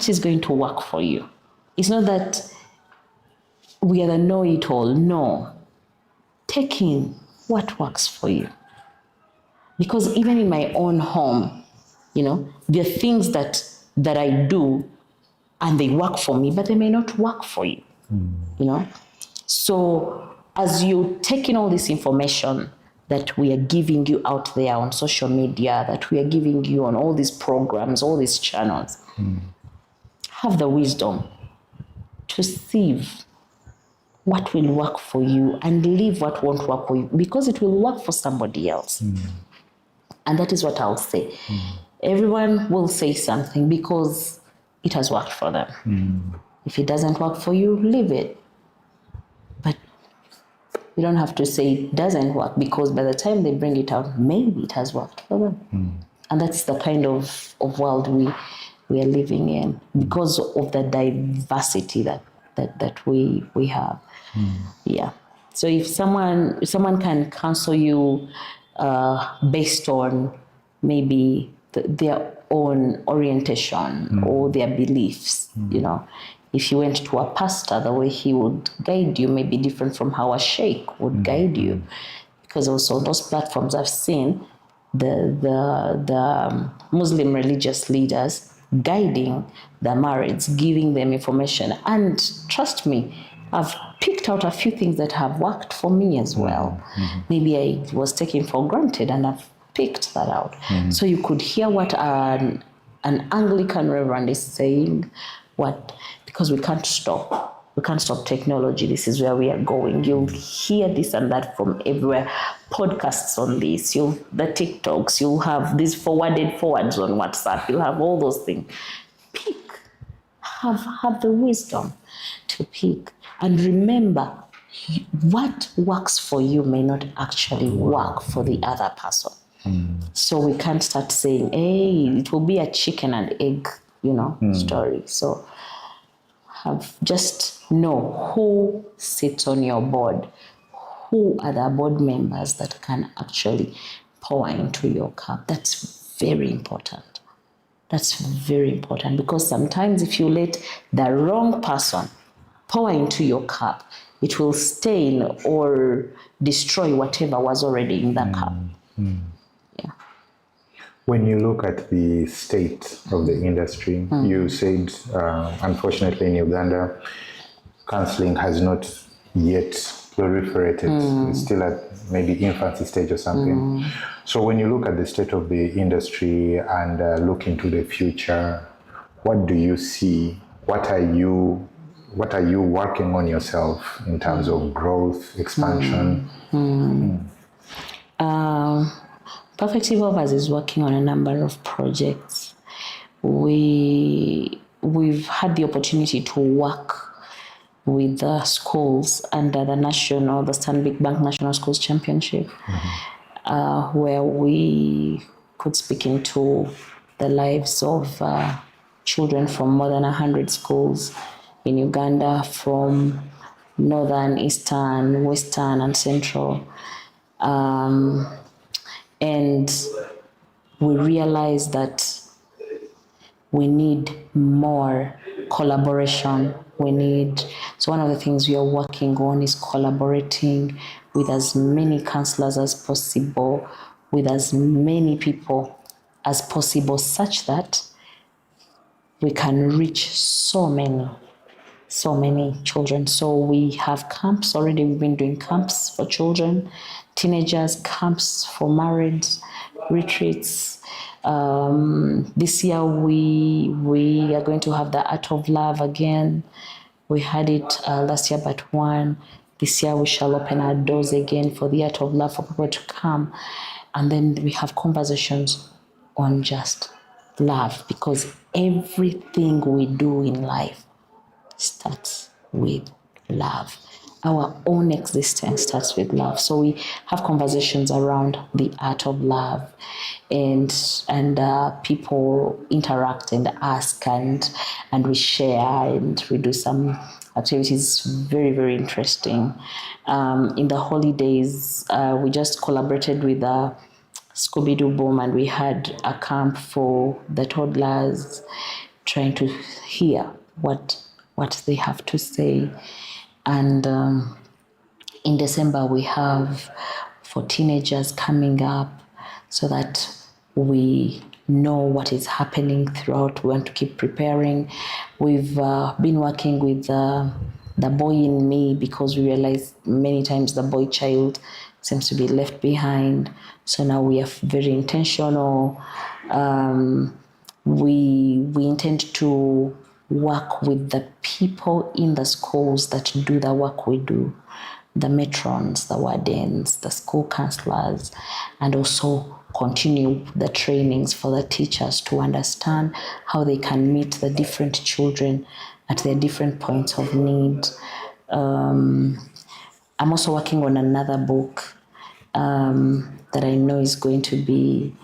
is going to work for you. It's not that we are the know-it-all. No. Take in what works for you. Because even in my own home, there are things that I do and they work for me, but they may not work for you, So as you take in all this information that we are giving you out there on social media, that we are giving you on all these programs, all these channels, have the wisdom to sieve what will work for you and leave what won't work for you, because it will work for somebody else. And that is what I'll say. Everyone will say something because it has worked for them. If it doesn't work for you, leave it. But you don't have to say it doesn't work, because by the time they bring it out, maybe it has worked for them. And that's the kind of world we are living in, because of the diversity that we have. Yeah. So if someone can counsel you based on maybe their own orientation or their beliefs, if you went to a pastor, the way he would guide you may be different from how a sheikh would guide you, because also those platforms I've seen the Muslim religious leaders guiding the maids, giving them information, and trust me, I've picked out a few things that have worked for me as well. Maybe I was taken for granted and I've picked that out. So you could hear what an Anglican reverend is saying, because we can't stop. We can't stop technology. This is where we are going. You'll hear this and that from everywhere. Podcasts on this, the TikToks, you'll have these forwards on WhatsApp, you'll have all those things. Pick. Have the wisdom to pick. And remember, what works for you may not actually work for the other person. So we can't start saying, hey, it will be a chicken and egg, story. So just know who sits on your board, who are the board members that can actually pour into your cup. That's very important. That's very important, because sometimes if you let the wrong person pour into your cup, it will stain or destroy whatever was already in the cup. Yeah. When you look at the state of the industry, you said, unfortunately in Uganda, counseling has not yet proliferated. It's still at maybe infancy stage or something. So when you look at the state of the industry and look into the future, what do you see? What are you working on yourself in terms of growth, expansion? Perfect Imperfections is working on a number of projects. We've had the opportunity to work with the schools under the Stanbic Bank National Schools Championship, where we could speak into the lives of children from more than 100 schools in Uganda, from northern, eastern, western, and central. And we realized that we need more collaboration. So one of the things we are working on is collaborating with as many counselors as possible, with as many people as possible, such that we can reach so many children. So we have camps already. We've been doing camps for children, teenagers, camps for married, retreats. This year we are going to have the Art of Love again. We had it last year but one. This year we shall open our doors again for the art of love for people to come. And then we have conversations on just love, because everything we do in life starts with love. Our own existence starts with love. So we have conversations around the art of love, and people interact and ask, and we share, and we do some activities. Very, very interesting. In the holidays, we just collaborated with Scooby-Doo Boom, and we had a camp for the toddlers, trying to hear what they have to say. And in December, we have for teenagers coming up, so that we know what is happening throughout. We want to keep preparing. We've been working with the boy in me, because we realize many times the boy child seems to be left behind. So now we are very intentional. We intend to work with the people in the schools that do the work we do, the matrons, the wardens, the school counselors, and also continue the trainings for the teachers to understand how they can meet the different children at their different points of need. I'm also working on another book that I know is going to be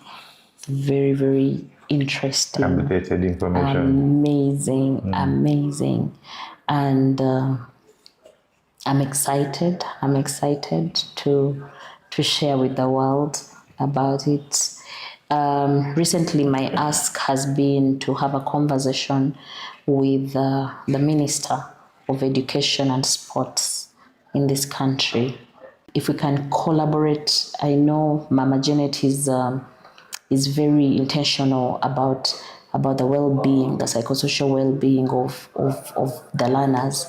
very, very interesting. Updated information. Amazing. And I'm excited to share with the world about it. Recently, my ask has been to have a conversation with the Minister of Education and Sports in this country. If we can collaborate, I know Mama Janet is very intentional about the well-being, the psychosocial well-being of the learners.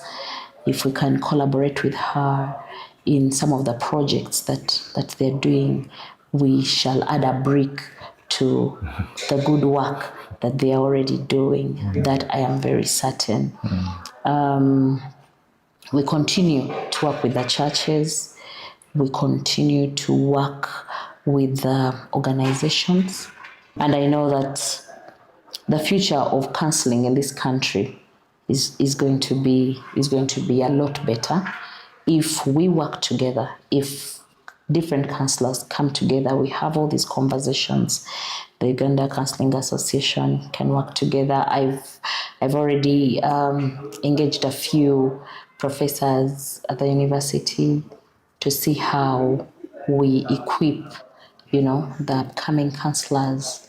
If we can collaborate with her in some of the projects that they're doing, we shall add a brick to the good work that they are already doing. That I am very certain. We continue to work with the churches. We continue to work with the organizations. And I know that the future of counseling in this country is going to be a lot better if we work together, if different counselors come together. We have all these conversations. The Uganda Counseling Association can work together. I've already engaged a few professors at the university to see how we equip, the upcoming counselors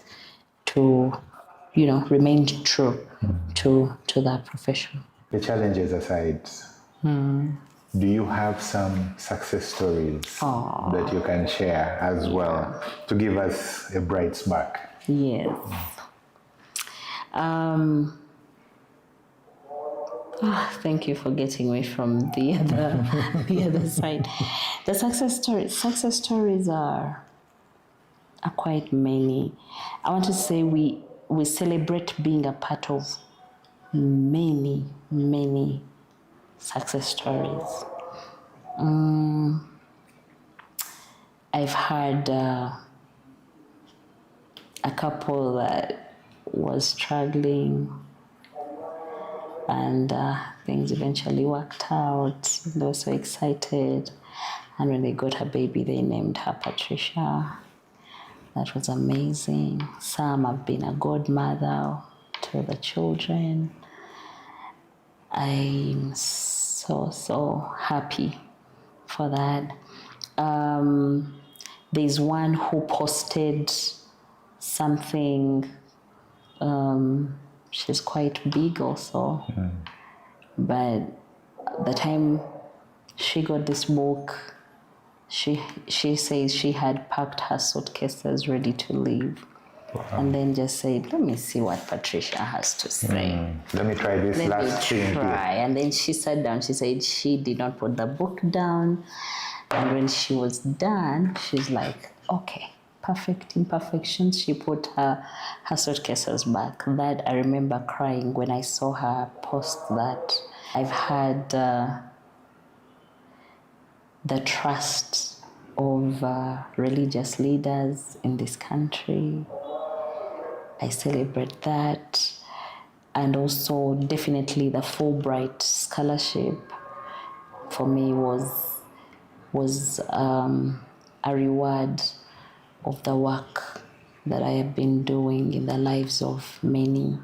to, remain true to that profession. The challenges aside, do you have some success stories that you can share as well to give us a bright spark? Yes. Thank you for getting me from the other side. The success stories are quite many. I want to say we celebrate being a part of many success stories. I've had a couple that was struggling, and things eventually worked out. They were so excited, and when they got her baby, they named her Patricia. That was amazing. Some have been a godmother to the children. I'm so happy for that. There's one who posted something. She's quite big also, but the time she got this book, she says she had packed her suitcases ready to leave. Wow. And then just said, let me see what Patricia has to say. Let me try this last thing. And then she sat down. She said she did not put the book down. And when she was done, she's like, okay, Perfect Imperfections. She put her suitcases back. That I remember crying when I saw her post that. I've had the trust of religious leaders in this country. I celebrate that. And also definitely the Fulbright Scholarship for me was a reward of the work that I have been doing in the lives of many.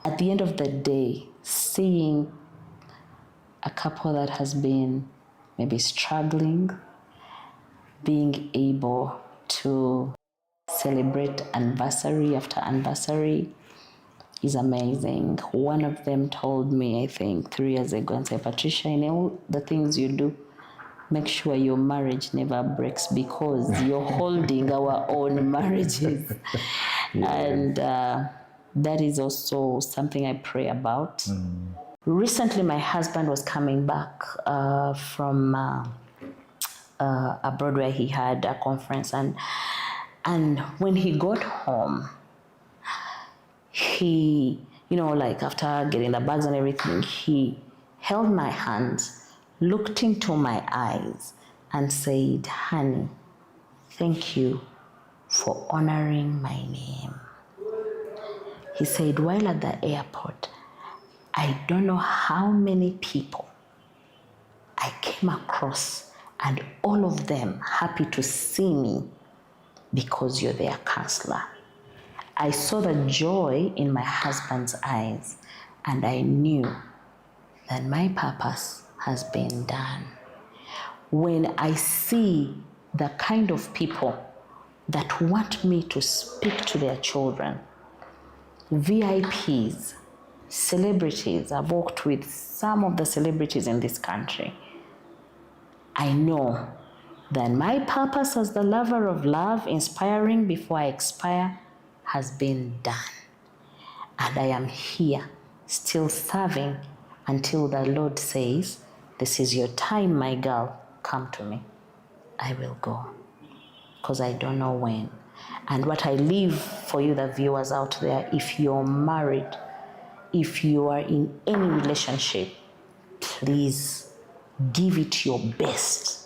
At the end of the day, seeing a couple that has been maybe struggling, being able to celebrate anniversary after anniversary is amazing. One of them told me, I think 3 years ago, and said, Patricia, in all the things you do, make sure your marriage never breaks because you're holding our own marriages. And that is also something I pray about. Recently, my husband was coming back from abroad where he had a conference. And when he got home, he, like after getting the bags and everything, he held my hands, looked into my eyes and said, honey, thank you for honoring my name. He said, while at the airport, I don't know how many people I came across and all of them happy to see me because you're their counselor. I saw the joy in my husband's eyes and I knew that my purpose has been done. When I see the kind of people that want me to speak to their children, VIPs, celebrities, I've worked with some of the celebrities in this country, I know that my purpose as the lover of love, inspiring before I expire, has been done. And I am here, still serving until the Lord says, this is your time, my girl, come to me. I will go, because I don't know when. And what I leave for you, the viewers out there, if you're married, if you are in any relationship, please give it your best.